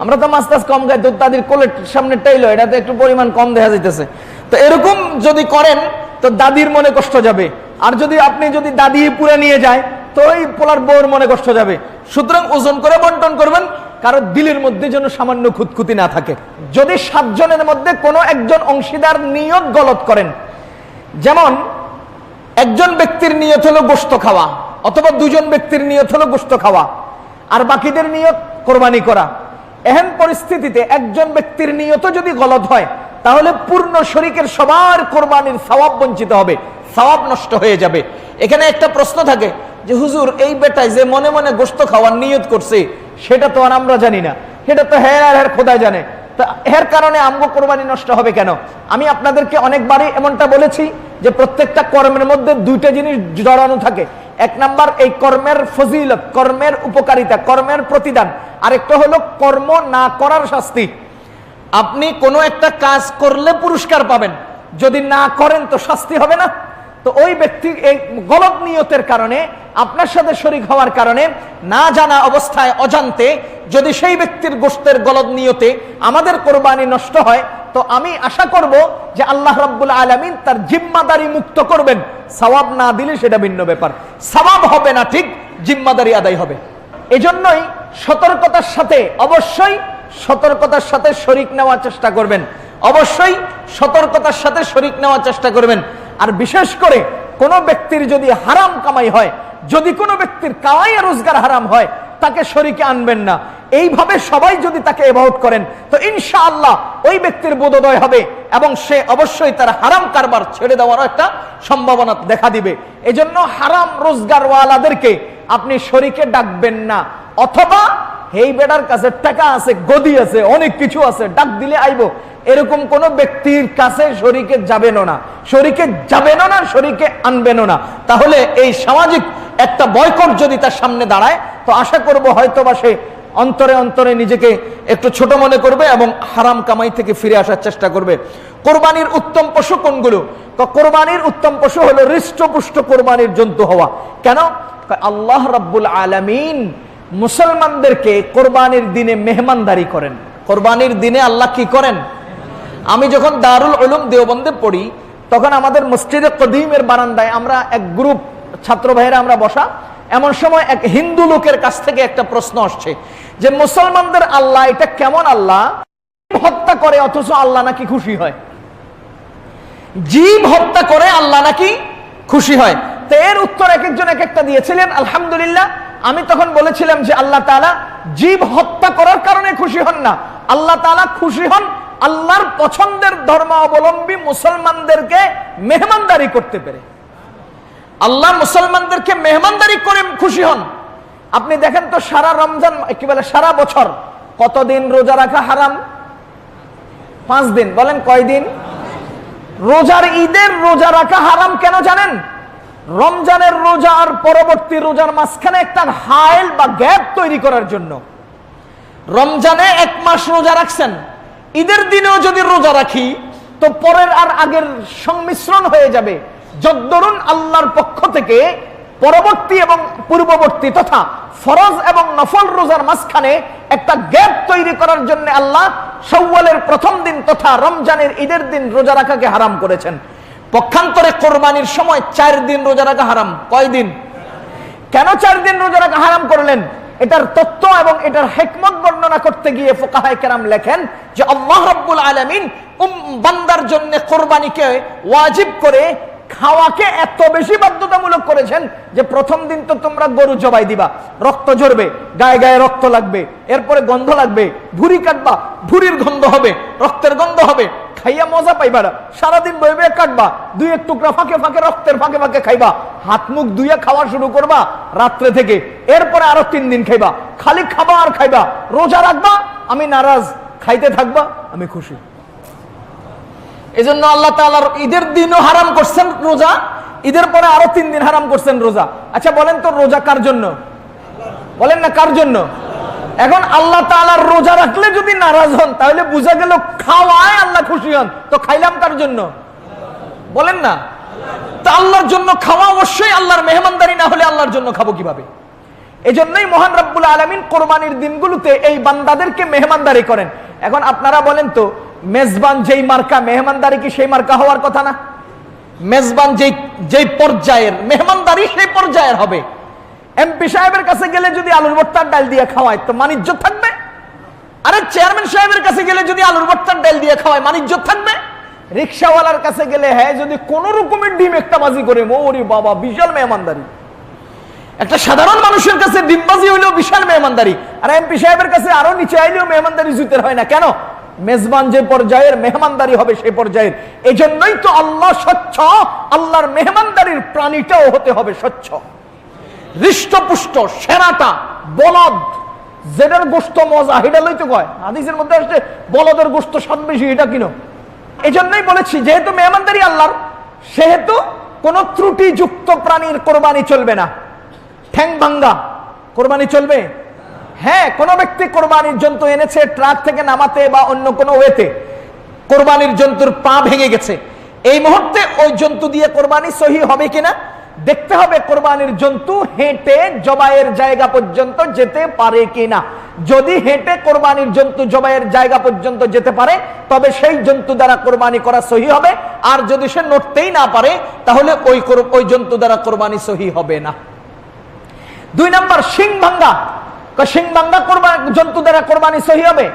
আমরা তো মাছ টাছ কম খাই, তো দাদির কোলের সামনেরটাই লো, এটাতে একটু পরিমাণ কম দেখা যাইতেছে। তো এরকম যদি করেন তো দাদির মনে কষ্ট যাবে, আর আপনি যদি দাদি পুরে নিয়ে যায় তো ওই পোলার বউর মনে কষ্ট যাবে। সুতরাং ওজন করে বন্টন করবেন, কারো দিলের মধ্যে যেন সামান্য খুঁতখুঁতি না থাকে। যদি 7 জনের মধ্যে কোনো একজন অংশীদার নিয়ত গলত করেন, যেমন একজন ব্যক্তির নিয়ত হলো গোশত খাওয়া, অথবা 2 জন ব্যক্তির নিয়ত হলো গোশত খাওয়া, আর বাকিদের নিয়ত কোরবানি করা, এহেন পরিস্থিতিতে একজন ব্যক্তির নিয়ত যদি গলত হয়, তাহলে পূর্ণ শরীকের সবার কোরবানির সওয়াব বঞ্চিত হবে, সওয়াব নষ্ট হয়ে যাবে। এখানে একটা প্রশ্ন থাকে যে হুজুর, এই বেটায় যে মনে মনে গোশত খাওয়ার নিয়ত করছে, সেটা তো আর আমরা জানি না, সেটা তো হ্যাঁ খোদা জানে, তা এর কারণে আমগো কোরবানি নষ্ট হবে কেন? আমি আপনাদেরকে অনেকবারই এমনটা বলেছি যে প্রত্যেকটা কর্মের মধ্যে 2টা জিনিস জড়ানো থাকে। 1 নাম্বার এই কর্মের ফজিলত, কর্মের উপকারিতা, কর্মের প্রতিদান, আরেকটা হলো কর্ম না করার শাস্তি। আপনি কোনো একটা কাজ করলে পুরস্কার পাবেন, যদি না করেন তো শাস্তি হবে না। তো ওই ব্যক্তি এই গলত নিয়তের কারণে, আপনার সাথে শরীক হওয়ার কারণে, না জানা অবস্থায় অজান্তে যদি সেই ব্যক্তির গোশতের গলত নিয়তে আমাদের কোরবানি নষ্ট হয়, তো আমি আশা করব যে আল্লাহ রাব্বুল আলামিন তার জিম্মাদারি মুক্ত করবেন। সওয়াব না দিলে সেটা ভিন্ন ব্যাপার, সওয়াব হবে না ঠিক, জিম্মাদারি আদায় হবে। এজন্যই সতর্কতার সাথে, অবশ্যই সতর্কতার সাথে শরীক নেওয়ার চেষ্টা করবেন, অবশ্যই সতর্কতার সাথে শরীক নেওয়ার চেষ্টা করবেন। আর বিশেষ করে কোনো ব্যক্তির যদি হারাম কামাই হয়, যদি কোনো ব্যক্তির কামাই রোজগার হারাম হয়, তাকে শরীকে আনবেন না। এইভাবে সবাই যদি তাকে এবাউট করেন, তো ইনশাআল্লাহ ওই ব্যক্তির বোধোদয় হবে এবং সে অবশ্যই তার হারাম কারবার ছেড়ে দেওয়ার একটা সম্ভাবনা দেখা দিবে। এজন্য হারাম রোজগারওয়ালাদেরকে আপনি শরীকে ডাকবেন না, অথবা এই বেটার কাছে টাকা আছে, গদি আছে, অনেক কিছু আছে, ডাক দিলে আইবো, এরকম কোন ব্যক্তির কাছে শরীকে যাবেন না, শরীকে যাবেন না, শরীকে আনবেন না। তাহলে এই সামাজিক একটা বয়কট যদি তার সামনে দাঁড়ায়, তো আশা করব হয়তোবা সে অন্তরে অন্তরে নিজেকে একটু ছোট মনে করবে এবং হারাম কামাই থেকে ফিরে আসার চেষ্টা করবে। কোরবানির উত্তম পশু কোনগুলো? কোরবানির উত্তম পশু হলো হৃষ্টপুষ্ট কোরবানির জন্তু হওয়া। কেন? আল্লাহ রাব্বুল আলামিন মুসলমানদেরকে কোরবানির দিনে মেহমানদারি করেন। কোরবানির দিনে আল্লাহ কি করেন? আমি যখন দারুল উলুম দেওবন্দে পড়ি, তখন আমাদের মসজিদে কদিমের বারান্দায় আমরা এক গ্রুপ ছাত্র ভাইয়েরা আমরা বসা, এমন সময় এক হিন্দু লোকের কাছ থেকে একটা প্রশ্ন আসছে যে মুসলমানদের আল্লাহ এটা কেমন আল্লাহ, হত্যা করে অথচ আল্লাহ নাকি খুশি হয়, জীব হত্যা করে আল্লাহ নাকি খুশি হয়। তো এর উত্তর এক একজন এক একটা দিয়েছিলেন, আলহামদুলিল্লাহ। আমি তখন বলেছিলাম যে আল্লাহ তাআলা জীব হত্যা করার কারণে খুশি হন না, আল্লাহ তাআলা খুশি হন আল্লাহর পছন্দের ধর্মাবলম্বী মুসলমানদেরকে মেহমানদারি করতে পেরে। আল্লাহ মুসলমানদেরকে মেহমানদারি করে খুশি হন। আপনি দেখেন তো সারা রমজান, কি বলে, সারা বছর কতদিন রোজা রাখা হারাম? 5 দিন। বলেন কয়দিন? রোজার ঈদের রোজা রাখা হারাম কেন জানেন? রমজানের রোজা আর পরবর্তী রোজার মাঝখানে একটা হাইল বা গ্যাপ তৈরি করার জন্য। রমজানে 1 মাস রোজা রাখছেন, ঈদের দিনেও যদি রোজা রাখি তো পরের আর আগের সংমিশ্রণ হয়ে যাবে। যদ্দরুন আল্লাহর পক্ষ থেকে পরবর্তী এবং পূর্ববর্তী তথা ফরজ এবং নফল রোজার মাঝখানে একটা গ্যাপ তৈরি করার জন্য আল্লাহ শাওয়ালের প্রথম দিন তথা রমজানের ঈদের দিন রোজা রাখাকে হারাম করেছেন। পক্ষান্তরে কোরবানির সময় 4 দিন রোজা রাখা হারাম। কয় দিন? কেন 4 দিন রোজা রাখা হারাম করলেন? এটার তত্ত্ব এবং এটার হিকমত বর্ণনা করতে গিয়ে ফুকাহায়ে কেরাম লেখেন যে আল্লাহ রাব্বুল আলামিন বান্দার জন্য কোরবানিকে ওয়াজিব করে খাওয়াকে এত বেশি বাধ্যতামূলক করেছেন যে প্রথম দিন তো তোমরা গরু জবাই দিবা, রক্ত ঝরবে, গায়ে গায়ে রক্ত লাগবে, এরপরে গন্ধ লাগবে, ভুঁড়ি কাটবা, ভুঁড়ির গন্ধ হবে, রক্তের গন্ধ হবে, খাইয়া মজা পাইবা না, সারাদিন বইবে কাটবা, 2-1 টুকরা ফাঁকে ফাঁকে রক্তের ফাঁকে ফাঁকে খাইবা, হাত মুখ ধুইয়া খাওয়া শুরু করবা রাত্রে থেকে, এরপরে আরো 3 দিন খাইবা, খালি খাবা আর খাইবা, রোজা রাখবা, আমি নারাজ, খাইতে থাকবা, আমি খুশি। এজন্য আল্লাহ তাআলার ঈদের দিনও হারাম করছেন রোজা, ঈদের পরে আরো 3 দিন হারাম করছেন রোজা। আচ্ছা বলেন তো রোজা কার জন্য? বলেন না কার জন্য? এখন আল্লাহ তাআলার রোজা রাখলে যদি নারাজ হন, তাহলে বুঝা গেল খাওয়ায় আল্লাহ খুশি হন, তো খাইলাম কার জন্য? বলেন না। তো আল্লাহর জন্য খাওয়া অবশ্যই আল্লাহর মেহমানদারি, না হলে আল্লাহর জন্য খাবো কিভাবে? এজন্যই মহান রব্বুল আলামিন কোরবানির দিনগুলোতে এই বান্দাদেরকে মেহমানদারি করেন। এখন আপনারা বলেন তো, মেজবান যেই মার্কা, মেহমানদারি কি সেই মার্কা হওয়ার কথা না? মেজবান যেই পর্যায়ের মেহমানদারি সেই পর্যায়ের হবে। এমপি সাহেবের কাছে গেলে যদি আলুর ভর্তার ডাল দিয়ে খাওয়ায় তো মানিজ্য থাকবে? আরে চেয়ারম্যান সাহেবের কাছে গেলে যদি আলুর ভর্তার ডাল দিয়ে খাওয়ায় মানিজ্য থাকবে? রিক্সাওয়ালার কাছে গেলে হ্যাঁ যদি কোন রকমের ডিম একটা বাজি করে, ওরে বাবা বিশাল মেহমানদারি। একটা সাধারণ মানুষের কাছে ডিমবাজি হইলেও বিশাল মেহমানদারি, আর এমপি সাহেবের কাছে আরো নিচে আইলেও মেহমানদারি জুতের হয় না। কেন? মেজবান যে পর্যায়ের মেহমানদারি হবে সেই পর্যায়ের। এই জন্যই তো আল্লাহ স্বচ্ছ, আল্লাহর মেহমানদারির প্রাণীটাও হতে হবে স্বচ্ছ, হৃষ্টপুষ্ট, সেরাটা, বলদ, যেটার গোস্ত মজা এটা লইতে কয়। হাদিসের মধ্যে আসছে বলদের গোস্ত স্বাদ বেশি, এটা কিনো। এই জন্যই বলেছি যেহেতু মেহমানদারি আল্লাহর, সেহেতু কোন ত্রুটিযুক্ত প্রাণীর কোরবানি চলবে না। ঠ্যাং ভাঙ্গা কোরবানি চলবে? হ্যাঁ, কোন ব্যক্তি কোরবানির জন্তু এনেছে ট্রাক থেকে নামাতে বা অন্য কোনো ওয়েতে, কোরবানির জন্তুর পা ভেঙে গেছে, এই মুহূর্তে ওই জন্তু দিয়ে কোরবানি সহি হবে কিনা দেখতে হবে। কোরবানির জন্তু হেঁটে জবাইয়ের জায়গা পর্যন্ত যেতে পারে কিনা। যদি হেঁটে কোরবানির জন্তু জবাইয়ের জায়গা পর্যন্ত যেতে পারে তবে সেই জন্তু দ্বারা কোরবানি করা সহি হবে। আর যদি সে নড়তেই না পারে তাহলে ওই জন্তু দ্বারা কোরবানি সহি হবে না। 2 নাম্বার, শিং ভাঙ্গা। শিং ভাঙ্গা জন্তু দ্বারা কোরবানি সহি হবে?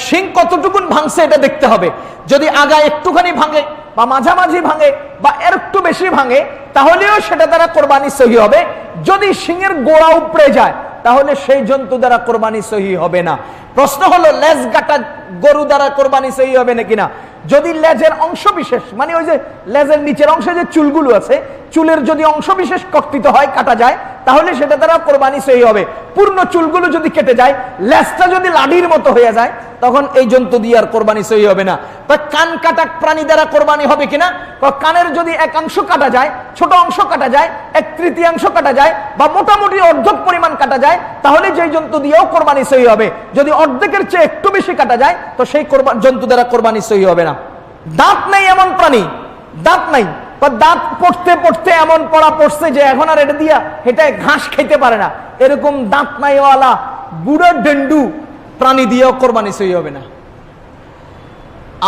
শিং কতটুকুন ভাঙছে এটা দেখতে হবে। যদি আগা একটুখানি ভাঙে বা মাঝামাঝি ভাঙে বা এর একটু বেশি ভাঙে তাহলেও সেটা দ্বারা কোরবানি সহি হবে। যদি শিংয়ের গোড়া উপড়ে যায় তাহলে সেই জন্তু দ্বারা কোরবানি সহি হবে না। প্রশ্ন হলো লেজ কাটা গরু দ্বারা কোরবানি সহি হবে নাকি না? যদি লেজের অংশ বিশেষ, মানে ওই যে লেজের নিচের অংশে যে চুলগুলো আছে, চুলের যদি অংশ বিশেষ কর্তিত হয়, কাটা যায়, তাহলে সেটা দ্বারা কোরবানি সহি হবে। পূর্ণ চুলগুলো যদি কেটে যায়, লেজটা যদি লাঠির মতো হয়ে যায়, তখন এই জন্তু দিয়ে আর কোরবানি সহি হবে না। কান কাটা প্রাণী দ্বারা কোরবানি হবে কিনা? কানের যদি এক অংশ কাটা যায়, ছোট অংশ কাটা যায়, 1/3 কাটা যায় বা মোটামুটি অর্ধেক পরিমাণ কাটা যায়, তাহলে যেই জন্তু দিয়েও কোরবানি সহি হবে। যদি অর্ধেকের চেয়ে একটু বেশি কাটা যায় তো সেই জন্তু দ্বারা কোরবানি সহি হবে না। দাঁত নেই এমন প্রাণী, দাঁত নাই বা দাঁত পড়তে পড়তে এমন পড়া পড়ছে যে এখন আর এটা দিয়া হেঁটে ঘাস খেতে পারে না, এরকম দাঁত নাইওয়ালা বুড়ো ডেন্ডু প্রাণী দিয়েও কোরবানি সহি হবে না।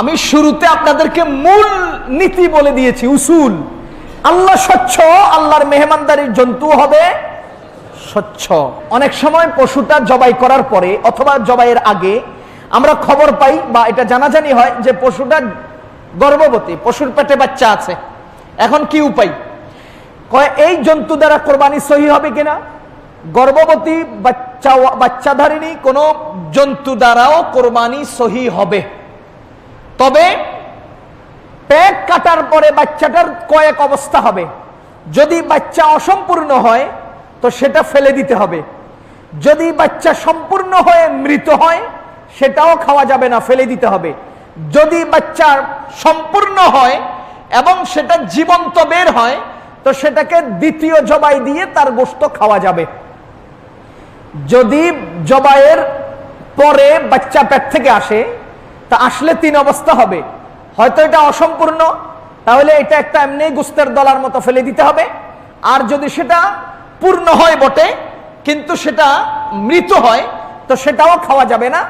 আমি শুরুতে আপনাদেরকে মূল নীতি বলে দিয়েছি, উসুল। আল্লাহ স্বচ্ছ, আল্লাহর মেহমানদারির জন্তু হবে স্বচ্ছ। অনেক সময় পশুটা জবাই করার পরে অথবা জবাইয়ের আগে আমরা খবর পাই বা এটা জানাজানি হয় যে পশুটা গর্ভবতী, পশুর পেটে বাচ্চা আছে। এখন কি উপায়? এই জন্তু দ্বারা কোরবানি সহি হবে কিনা? গর্ভবতী বাচ্চাধারিণী কোন জন্তু দ্বারাও কোরবানি সহি হবে। তবে পেট কাটার পরে বাচ্চাটার কয়েক অবস্থা হবে। যদি বাচ্চা অসম্পূর্ণ হয় তো সেটা ফেলে দিতে হবে। যদি বাচ্চা সম্পূর্ণ হয়ে মৃত হয় সেটাও খাওয়া যাবে না, ফেলে দিতে হবে। যদি বাচ্চা সম্পূর্ণ হয় এবং সেটা জীবন্ত বের হয় তো সেটাকে দ্বিতীয় জবাই দিয়ে তার গোশত খাওয়া যাবে। যদি জবাইয়ের পরে বাচ্চা পেট থেকে আসে তা আসলে 3 অবস্থা হবে। হয়তো এটা অসম্পূর্ণ, তাহলে এটা একটা এমনি গোশতের দলার মতো ফেলে দিতে হবে। আর যদি সেটা পূর্ণ হয় বটে কিন্তু সেটা মৃত হয় তো সেটাও খাওয়া যাবে না।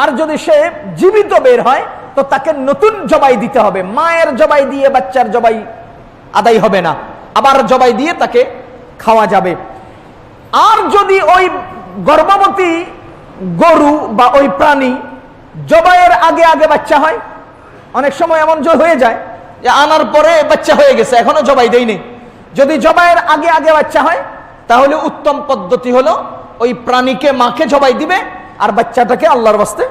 আর যদি সে জীবিত বের হয় তো তাকে নতুন জবাই দিতে হবে। মায়ের জবাই দিয়ে বাচ্চার জবাই আদায় হবে না, আবার জবাই দিয়ে তাকে খাওয়া যাবে। আর যদি ওই গর্ভবতী গরু বা ওই প্রাণী জবাইয়ের আগে আগে বাচ্চা হয়, অনেক সময় এমন হয়ে যায় যে আনার পরে বাচ্চা হয়ে গেছে এখনো জবাই দেয়নি। যদি জবাইয়ের আগে আগে বাচ্চা হয় তাহলে উত্তম পদ্ধতি হলো ওই প্রাণীকে মাকে জবাই দিবে আর বাচ্চাটাকে আল্লাহর ওয়াস্তে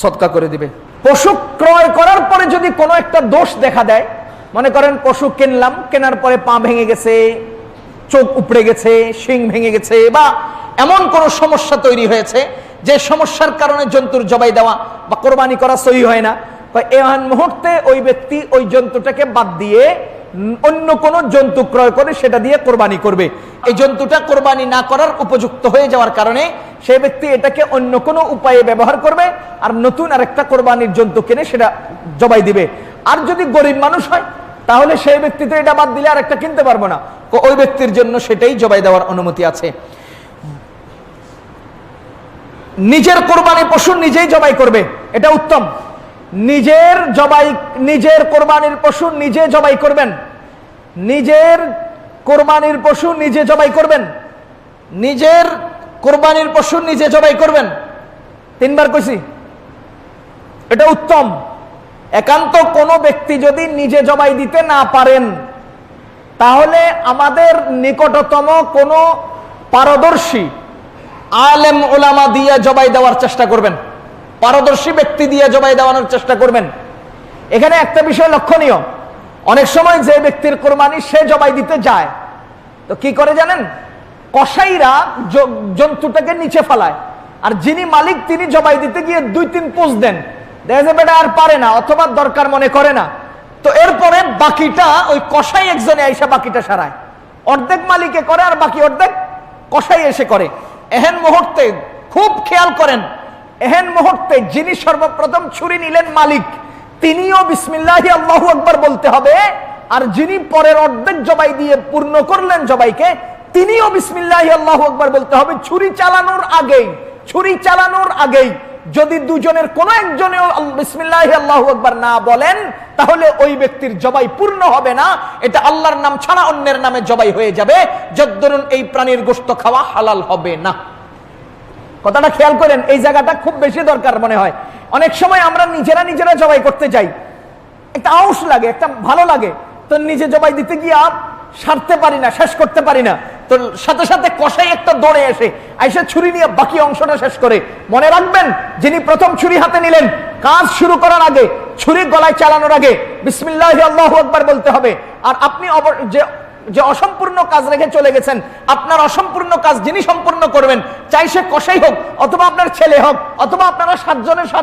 সদকা করে দিবে। পশু ক্রয় করার পরে যদি কোনো একটা দোষ দেখা দেয়, মনে করেন পশু কিনলাম, কেনার পরে পা ভেঙে গেছে, চোখ উপড়ে গেছে, শিং ভেঙে গেছে বা এমন কোন সমস্যা তৈরি হয়েছে যে সমস্যার কারণে জন্তুর জবাই দেওয়া বা কোরবানি করা সহি হয় না, এমন মুহূর্তে ওই ব্যক্তি ওই জন্তুটাকে বাদ দিয়ে অন্য কোন জন্তু ক্রয় করে সেটা দিয়ে কোরবানি করবে। এই জন্তুটা কোরবানি না করার উপযুক্ত হয়ে যাওয়ার কারণে সেই ব্যক্তি এটাকে অন্য কোনো উপায়ে ব্যবহার করবে আর নতুন আরেকটা কোরবানির জন্তু কিনে সেটা জবাই দিবে। আর যদি গরিব মানুষ হয় তাহলে সেই ব্যক্তি তো এটা বাদ দিলে আর একটা কিনতে পারবো না, ওই ব্যক্তির জন্য সেটাই জবাই দেওয়ার অনুমতি আছে। নিজের কোরবানি পশু নিজেই জবাই করবে, এটা উত্তম। নিজের কোরবানির পশু নিজে জবাই করবেন, নিজের কোরবানির পশু নিজে জবাই করবেন, নিজের কোরবানির পশু নিজে জবাই করবেন। 3 বার কইছি, এটা উত্তম। একান্ত কোনো ব্যক্তি যদি নিজে জবাই দিতে না পারেন, তাহলে আমাদের নিকটতম কোনো পারদর্শী আলেম ওলামা দিয়ে জবাই দেওয়ার চেষ্টা করবেন, পারদর্শী ব্যক্তি দিয়ে জবাই দেওয়ানোর চেষ্টা করবেন। এখানে একটা বিষয় লক্ষণীয়, অনেক সময় যে ব্যক্তির কোরবানি সে জবাই দিতে যায়, তো কি করে জানেন, কসাইরা জন্তুটাকে নিচে ফেলায়, আর যিনি মালিক তিনি জবাই দিতে গিয়ে 2-3 পোজ দেন, দেখা যায় বেটা আর পারে না অথবা দরকার মনে করে না। তো এরপরে বাকিটা ওই কসাই একজনে এসে বাকিটা সারায়, অর্ধেক মালিকে করে আর বাকি অর্ধেক কসাই এসে করে। এহেন মুহূর্তে খুব খেয়াল করেন, এহেন মুহূর্তে যিনি সর্বপ্রথম ছুরি নিলেন মালিক, তিনিও বিসমিল্লাহি আল্লাহু আকবার বলতে হবে, আর যিনি পরের অর্ধেক জবাই দিয়ে পূর্ণ করলেন জবাইকে, তিনিও বিসমিল্লাহি আল্লাহু আকবার বলতে হবে। ছুরি চালানোর আগেই যদি দুজনের কোনো একজনেও বিসমিল্লাহি আল্লাহু আকবার না বলেন, তাহলে ওই ব্যক্তির জবাই পূর্ণ হবে না, এটা আল্লাহর নাম ছাড়া অন্যের নামে জবাই হয়ে যাবে, যদ্দরুন এই প্রাণীর গোশত খাওয়া হালাল হবে না। কথাটা খেয়াল করেন, এই জায়গাটা খুব বেশি দরকার মনে হয়। অনেক সময় আমরা নিজেরা জবাই করতে যাই, একটা আউশ লাগে, একটা ভালো লাগে, তো নিজে জবাই দিতে গিয়ে সারতে পারি না, শেষ করতে পারি না, তো সাথে সাথে কষাই একটা দৌড়ে এসে আইসা ছুরি নিয়ে বাকি অংশটা শেষ করে। মনে রাখবেন, যিনি প্রথম ছুরি হাতে নিলেন, কাজ শুরু করার আগে, ছুরি গলায় চালানোর আগে বিসমিল্লাহি আল্লাহু আকবার বলতে হবে। আর আপনি যে অসম্পূর্ণ কাজ রেখে চলে গেছেন, আপনার অসম্পূর্ণ কাজ যিনি সম্পূর্ণ করবেন, চাই সে কসাই হোক অথবা আপনার ছেলে হোক, অথবা আপনারা 7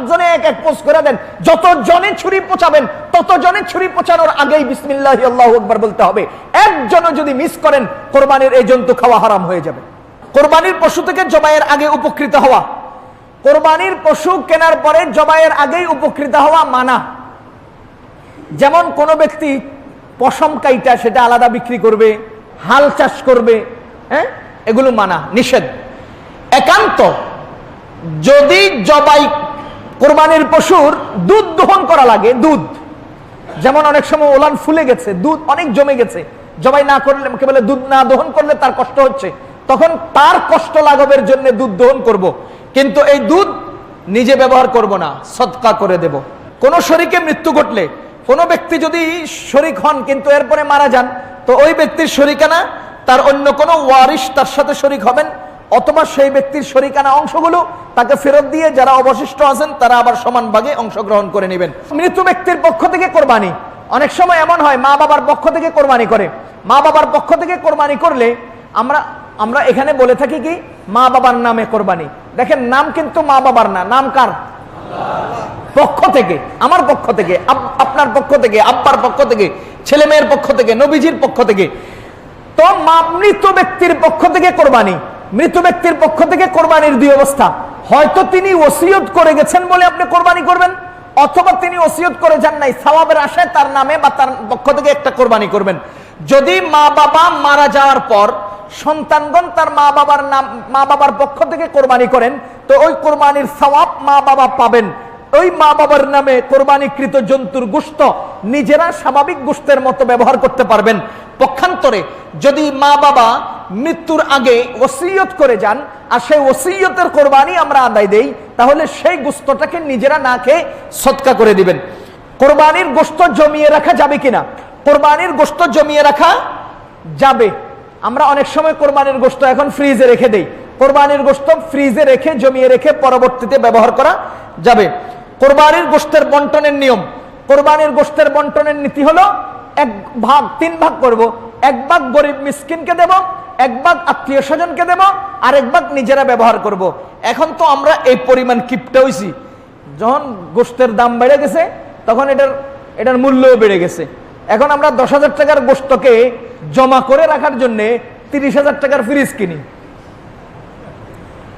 জনে এক পোজ করে দেন, যতজনে ছুরি পোঁচাবেন ততজনে ছুরি পোঁচানোর আগেই বিসমিল্লাহি আল্লাহু আকবার বলতে হবে। একজনও যদি মিস করেন, কোরবানির এই জন্তু খাওয়া হারাম হয়ে যাবে। কোরবানির পশু থেকে জবাইয়ের আগে উপকৃত হওয়া, কোরবানির পশু কেনার পরে জবাইয়ের আগেই উপকৃত হওয়া মানা। যেমন কোনো ব্যক্তি পশম কাইটা সেটা আলাদা বিক্রি করবে, হাল চাষ করবে, হ্যাঁ, এগুলো মানা, নিষেধ। একান্ত যদি জবাই কোরবানির পশুর দুধ দহন করা লাগে, দুধ, যেমন অনেক সময় ওলান ফুলে গেছে, দুধ অনেক জমে গেছে, জবাই না করলে, বলে দুধ না দহন করলে তার কষ্ট হচ্ছে, তখন তার কষ্ট লাঘবের জন্য দুধ দহন করব, কিন্তু এই দুধ নিজে ব্যবহার করব না, সদকা করে দেব। কোন শরীকে মৃত্যু ঘটলে, কোন ব্যক্তি যদি শরীক হন কিন্তু এরপরে মারা যান, তো ওই ব্যক্তির শরীকানা তার অন্য কোনো ওয়ারিশ তার সাথে শরীক হবেন, অথবা সেই ব্যক্তির শরীকানা অংশগুলো তাকে ফেরত দিয়ে যারা অবশিষ্ট আছেন তারা আবার সমান ভাগে অংশগ্রহণ করে নেবেন। মৃত ব্যক্তির পক্ষ থেকে কোরবানি, অনেক সময় এমন হয় মা বাবার পক্ষ থেকে কোরবানি করে। মা বাবার পক্ষ থেকে কোরবানি করলে আমরা এখানে বলে থাকি কি, মা বাবার নামে কোরবানি। দেখেন, নাম কিন্তু মা বাবার না, নাম কার? পক্ষ থেকে, আমার পক্ষ থেকে, আপনার পক্ষ থেকে, আব্বার পক্ষ থেকে, ছেলে মেয়ের পক্ষ থেকে, নবীজির পক্ষ থেকে। তো মৃত ব্যক্তির পক্ষ থেকে কোরবানি, মৃত ব্যক্তির পক্ষ থেকে কোরবানির 2 অবস্থা। হয়তো তিনি ওসিয়ত করে গেছেন বলে আপনি কোরবানি করবেন, অথবা তিনি ওসিয়ত করে যান নাই, সওয়াবের আশায় তার নামে বা তার পক্ষ থেকে একটা কোরবানি করবেন। যদি মা বাবা মারা যাওয়ার পর সন্তানগণ তার মা বাবার পক্ষ থেকে কোরবানি করেন, তো ওই কোরবানির সওয়াব মা বাবা পাবেন। ওই মা বাবার নামে কোরবানিকৃত জন্তুর গোশত নিজেরা স্বাভাবিক গোশতের মতো ব্যবহার করতে পারবেন। পক্ষান্তরে যদি মা বাবা মৃত্যুর আগে ওসিয়ত করে যান আর সেই ওসিয়তের কোরবানি আমরা আদায় দেই, তাহলে সেই গোশতটাকে নিজেরা না খেয়ে সদকা করে দিবেন। কোরবানির গোশত জমিয়ে রাখা যাবে কিনা? কোরবানির গোশত জমিয়ে রাখা যাবে। আমরা অনেক সময় কোরবানির গোশত এখন ফ্রিজে রেখে দেই, কোরবানির গোশত ফ্রিজে রেখে জমিয়ে রেখে পরবর্তীতে ব্যবহার করা যাবে। কোরবানির গোশতের বন্টনের নিয়ম, কোরবানির গোশতের বন্টনের নীতি হলো 3 ভাগ করব। 1 ভাগ গরিব মিসকিনকে দেব, 1 ভাগ আত্মীয় স্বজনকে দেব, আর 1 ভাগ নিজেরা ব্যবহার করব। এখন তো আমরা এই পরিমাণ কিপটা হইছি, যখন গোশতের দাম বেড়ে গেছে তখন এটার মূল্যও বেড়ে গেছে। এখন আমরা 10,000 টাকার গোশতকে জমা করে রাখার জন্য 30,000 টাকার ফ্রিজ কিনি।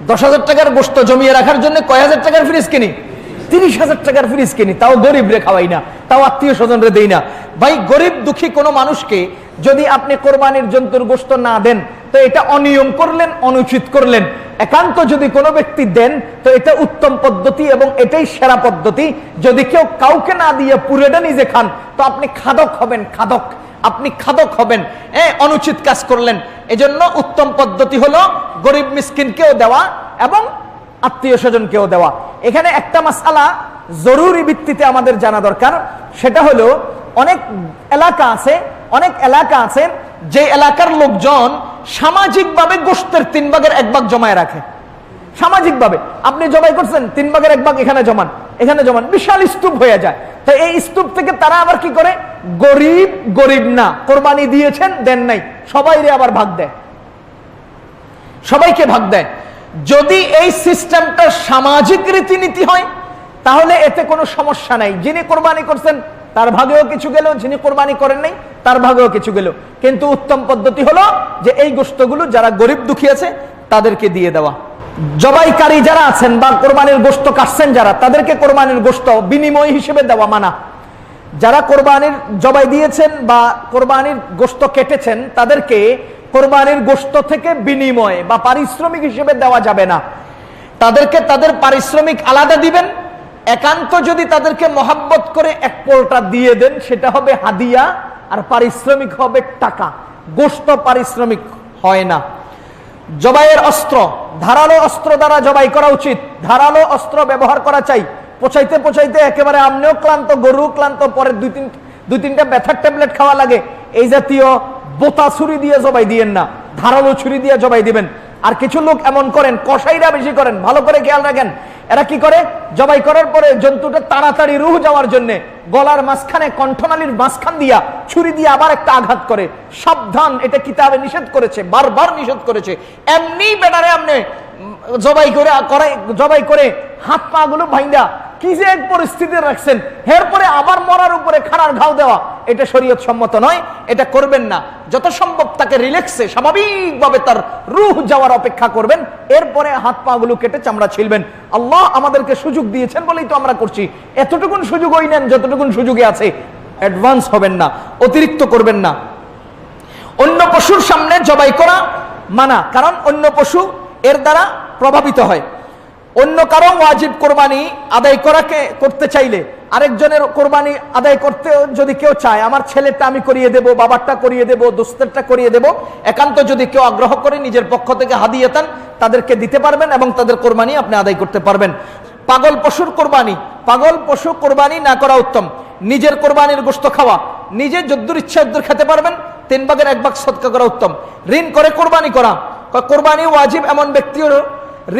10,000 টাকার গোশত জমিয়ে রাখার জন্য কয় হাজার টাকার ফ্রিজ কিনি? 30,000 টাকার ফ্রিজ কিনি, তাও গরিব রে খাওয়াই না, তাও আত্মীয় স্বজন রে দেই না। ভাই, গরিব দুঃখী কোনো মানুষকে যদি আপনি কোরবানির জন্তুর গোশত না দেন, তো এটা অনিয়ম করলেন, অনুচিত করলেন। একান্ত যদি কোনো ব্যক্তি দেন, তো এটা উত্তম পদ্ধতি এবং এটাই সেরা পদ্ধতি। যদি কেউ কাউকে না দিয়ে পুরোটা নিজে খান, তো আপনি খাদক হবেন, খাদক। আপনি খাদক হবেন, অনুচিত কাজ করলেন। এজন্য উত্তম পদ্ধতি হলো গরিব মিসকিনকেও দেওয়া এবং আত্মীয় স্বজনকেও দেওয়া। এখানে একটা মাসআলা জরুরি ভিত্তিতে আমাদের জানা দরকার, সেটা হলো অনেক এলাকা আছে যে এলাকার লোকজন সামাজিকভাবে গোশতের 3 ভাগের 1 ভাগ জমায় রাখে। সামাজিকভাবে আপনি জবাই করছেন, 3 ভাগের 1 ভাগ এখানে জমান, বিশাল স্তূপ হয়ে যায়। তো এই স্তূপ থেকে তারা আবার কি করে, গরিব না, কোরবানি দিয়েছেন দেন নাই, সবাইরে আবার ভাগ দেয়, সবাইকে ভাগ দেয়। যদি এই সিস্টেমটা সামাজিক রীতিনীতি হয় তাহলে এতে কোনো সমস্যা নাই। যিনি কোরবানি করছেন তার ভাগেও কিছু গেল, যিনি কোরবানি করেন নাই তার ভাগেও কিছু গেল। কিন্তু উত্তম পদ্ধতি হলো যে এই গোশতগুলো যারা গরিব দুঃখী আছে তাদেরকে দিয়ে দেওয়া। জবাইকারী যারা আছেন বা কোরবানির গোশত কাটছেন যারা, তাদেরকে কোরবানির গোশত বিনিময় হিসেবে দেওয়া মানা। যারা কোরবানির জবাই দিয়েছেন বা কোরবানির গোশত কেটেছেন তাদেরকে কোরবানির গোশত থেকে বিনিময় বা পারিশ্রমিক হিসেবে দেওয়া যাবে না। তাদেরকে তাদের পারিশ্রমিক আলাদা দিবেন। একান্ত যদি তাদেরকে মহাব্বত করে 1 পোলটা দিয়ে দেন সেটা হবে হাদিয়া, আর পারিশ্রমিক হবে টাকা। গোশত পারিশ্রমিক হয় না। জবাইয়ের অস্ত্র, ধারালো অস্ত্র দ্বারা জবাই করা উচিত। ধারালো অস্ত্র ব্যবহার করা চাই। পচাইতে একেবারে আমনেও ক্লান্ত, গরু ক্লান্ত, পরে 2-3টা ব্যথার ট্যাবলেট খাওয়া লাগে, এই জাতীয় বোতা ছুরি দিয়ে জবাই দিয়েন না, ধারালো ছুরি দিয়ে জবাই দিবেন। আর কিছু লোক এমন করেন, কসাইরা বেশি করেন, ভালো করে খেয়াল রাখেন। এরা কি করে, জবাই করার পরে জন্তুটা তাড়াতাড়ি রুহ যাওয়ার জন্য গলার মাঝখানে, কণ্ঠনালীর মাঝখান দিয়া ছুরি দিয়ে আবার একটা আঘাত করে। সাবধান, এটা কিতাবে নিষেধ করেছে, বারবার নিষেধ করেছে। এমনি বেটারে আপনি জবাই করে হাত পা গুলো ভাঙ্গা কি যে এক পরিস্থিতি রাখছেন, এরপরে আবার মরার উপরে খাড়ার ঘাও দেওয়া, এটা শরীয়ত সম্মত নয়, এটা করবেন না। যত সম্ভব তাকে রিল্যাক্সে স্বাভাবিকভাবে তার রূহ যাওয়ার অপেক্ষা করবেন, এরপরে হাত পা গুলো কেটে চামড়া ছিলবেন। আল্লাহ আমাদেরকে সুযোগ দিয়েছেন বলেই তো আমরা করছি। এতটুকুন সুযোগই নেন যতটুকুন সুযোগে আছে, অ্যাডভান্স হবেন না, অতিরিক্ত করবেন না। অন্য পশুর সামনে জবাই করা মানা, কারণ অন্য পশু এর দ্বারা প্রভাবিত হয়। অন্য কারো ওয়াজিব কোরবানি আদায় করতে চাইলে, আরেকজনের কোরবানি আদায় করতে যদি কেউ চায়, আমার ছেলেটা আমি করিয়ে দেব, বাবারটা করিয়ে দেব, দোস্তেরটা করিয়ে দেব, একান্ত যদি কেউ আগ্রহ করে নিজের পক্ষ থেকে হাদিয়াতান তাদেরকে দিতে পারবেন এবং তাদের কোরবানি আপনি আদায় করতে পারবেন। পাগল পশুর কোরবানি, পাগল পশু কোরবানি না করা উত্তম। নিজের কোরবানির গোশত খাওয়া, নিজে যদ্দুর ইচ্ছা যদ্দুর খেতে পারবেন, 3 ভাগের 1 ভাগ সদকা করা উত্তম। ঋণ করে কোরবানি করা, কোরবানি ওয়াজিব এমন ব্যক্তির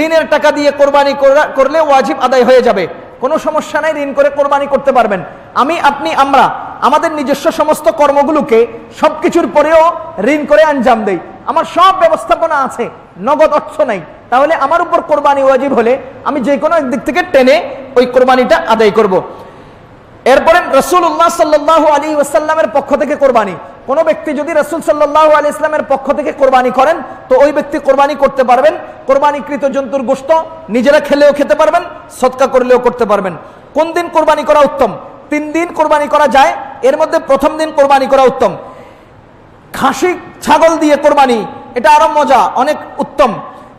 ঋণের টাকা দিয়ে কোরবানি করলে ওয়াজিব আদায় হয়ে যাবে, কোনো সমস্যা নাই, ঋণ করে কোরবানি করতে পারবেন। আমরা আমাদের নিজস্ব সমস্ত কর্মগুলোকে সবকিছুর পরেও ঋণ করে আঞ্জাম দেই। আমার সব ব্যবস্থাপনা আছে, নগদ অর্থ নাই, তাহলে আমার উপর কোরবানি ওয়াজিব হলে আমি যে কোনো একদিক থেকে টেনে ওই কোরবানিটা আদায় করব। এরপরে রাসূলুল্লাহ সাল্লাল্লাহু আলাইহি ওয়াসাল্লামের পক্ষ থেকে কোরবানি। কোন ব্যক্তি যদি রাসূল সাল্লাল্লাহু আলাইহি ওয়াসাল্লামের পক্ষ থেকে কোরবানি করেন তো ওই ব্যক্তি কোরবানি করতে পারবেন। কোরবানিকৃত জন্তুর গোশত নিজেরা খেলেও খেতে পারবেন, সদকা করলেও করতে পারবেন। কোন দিন কোরবানি করা উত্তম? 3 দিন কোরবানি করা যায়, এর মধ্যে প্রথম দিন কোরবানি করা উত্তম। খাসি ছাগল দিয়ে কোরবানি, এটা আরো মজা, অনেক উত্তম।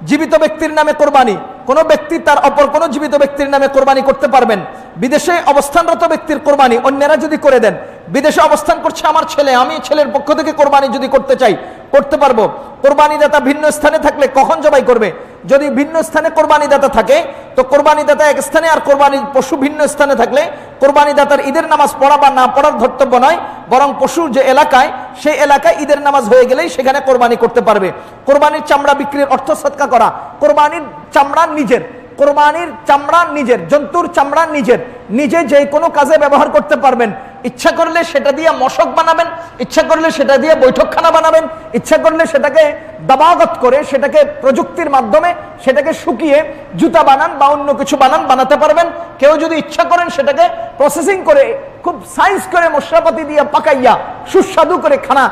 জীবিত ব্যক্তির নামে কোরবানি, কোন ব্যক্তি তার অপর কোন জীবিত ব্যক্তির নামে কোরবানি করতে পারবেন। বিদেশে অবস্থানরত ব্যক্তির কোরবানি অন্যরা যদি করে দেন, বিদেশে অবস্থান করছে আমার ছেলে, আমি ছেলের পক্ষ থেকে কোরবানি যদি করতে চাই করতে পারবো। কোরবানি দাতা ভিন্ন স্থানে থাকলে কখন জবাই করবে? যদি ভিন্ন স্থানে কোরবানি দাতা থাকে তো কোরবানি দাতা এক স্থানে আর কোরবানির পশু ভিন্ন স্থানে থাকলে কোরবানি দাতার ঈদের নামাজ পড়া বা না পড়ার ধর্তব্য নয়, বরং পশু যে এলাকায় সেই এলাকায় ঈদের নামাজ হয়ে গেলেই সেখানে কোরবানি করতে পারবে। কোরবানির চামড়া বিক্রির অর্থ সদকা করা। কোরবানির চামড়া নিজের, কোরবানির চামড়া নিজের, জন্তুর চামড়া নিজের, নিজে যে কোনো কাজে ব্যবহার করতে পারবেন। ইচ্ছা করলে সেটা দিয়ে মশক বানাবেন, ইচ্ছা করলে সেটা দিয়ে বৈঠকখানা বানাবেন, ইচ্ছা করলে সেটাকে দাবাগত করে সেটাকে প্রযুক্তির মাধ্যমে সেটাকে শুকিয়ে জুতা বানান বা অন্য কিছু বানাতে পারবেন। কেউ যদি ইচ্ছা করেন সেটাকে প্রসেসিং করে খুব সাইজ করে মশলাপাতি দিয়ে পাকাইয়া সুস্বাদু করে খানা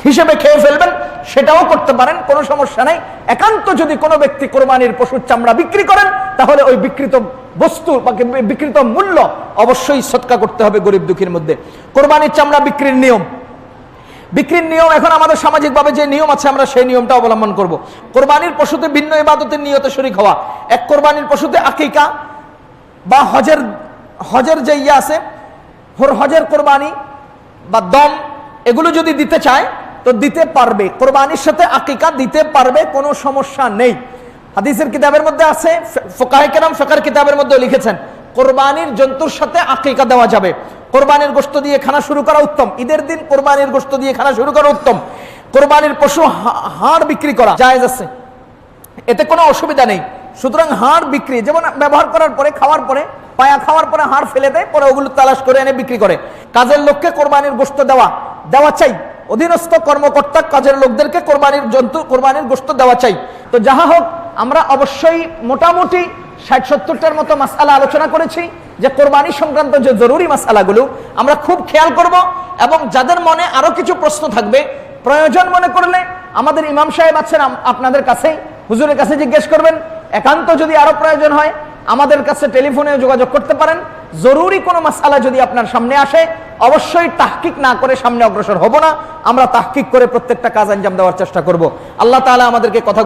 হিসেবে খেয়ে ফেলবেন, সেটাও করতে পারেন, কোনো সমস্যা নাই। একান্ত যদি কোনো ব্যক্তি কোরবানির পশুর চামড়া বিক্রি করেন তাহলে ওই বিকৃত বস্তু বা বিকৃত মূল্য অবশ্যই সদকা করতে হবে গরিব দুঃখীর মধ্যে। কোরবানির চামড়া বিক্রির নিয়ম এখন আমাদের সামাজিকভাবে যে নিয়ম আছে আমরা সেই নিয়মটা অবলম্বন করব। কোরবানির পশুতে ভিন্ন ইবাদতের নিয়তে শরীক হওয়া। এক কোরবানির পশুতে আকিকা বা হজের যে আছে হজের কোরবানি বা দম, এগুলো যদি দিতে চায় তো দিতে পারবে, কোরবানির সাথে আকিকা দিতে পারবে, কোনো সমস্যা নেই। হাদিসের কিতাবের মধ্যে আছে, ফুকাহে কেরাম ফিকহের কিতাবের মধ্যে লিখেছেন কোরবানির জন্তুর সাথে আকিকা দেওয়া যাবে। কোরবানির গোশত দিয়ে খানা শুরু করা উত্তম, ঈদের দিন কোরবানির গোশত দিয়ে খানা শুরু করা উত্তম। কোরবানির পশু হাড় বিক্রি করা জায়েজ আছে, এতে কোনো অসুবিধা নেই। সুতরাং হাড় বিক্রি, যেমন ব্যবহার করার পরে, খাওয়ার পরে, পায়া খাওয়ার পরে হাড় ফেলে দেয়, পরে ওগুলো তালাশ করে এনে বিক্রি করে। কাজের লোককে কোরবানির গোশত দেওয়া চাই, অধীনস্থ কর্মকর্তা কাজের লোকদেরকে কোরবানির গোশত দেওয়া চাই। তো যাহা হোক, আমরা অবশ্যই মোটামুটি ৬০-৭০টার মতো মাসআলা আলোচনা করেছি, যে কোরবানি সংক্রান্ত যে জরুরি মাসআলাগুলো আমরা খুব খেয়াল করব, এবং যাদের মনে আরো কিছু প্রশ্ন থাকবে, প্রয়োজন মনে করলে আমাদের ইমাম সাহেব আছেন আপনাদের কাছেই, হুজুরের কাছে জিজ্ঞেস করবেন। একান্ত যদি আরো প্রয়োজন হয় আমাদের কাছে টেলিফোনে যোগাযোগ করতে পারেন। জরুরি কোনো মাসআলা যদি আপনার সামনে আসে, অবশ্যই তাহকিক না করে সামনে অগ্রসর হব না, আমরা তাহকিক করে প্রত্যেকটা কাজ আঞ্জাম দেওয়ার চেষ্টা করব। আল্লাহ তাআলা আমাদেরকে কথা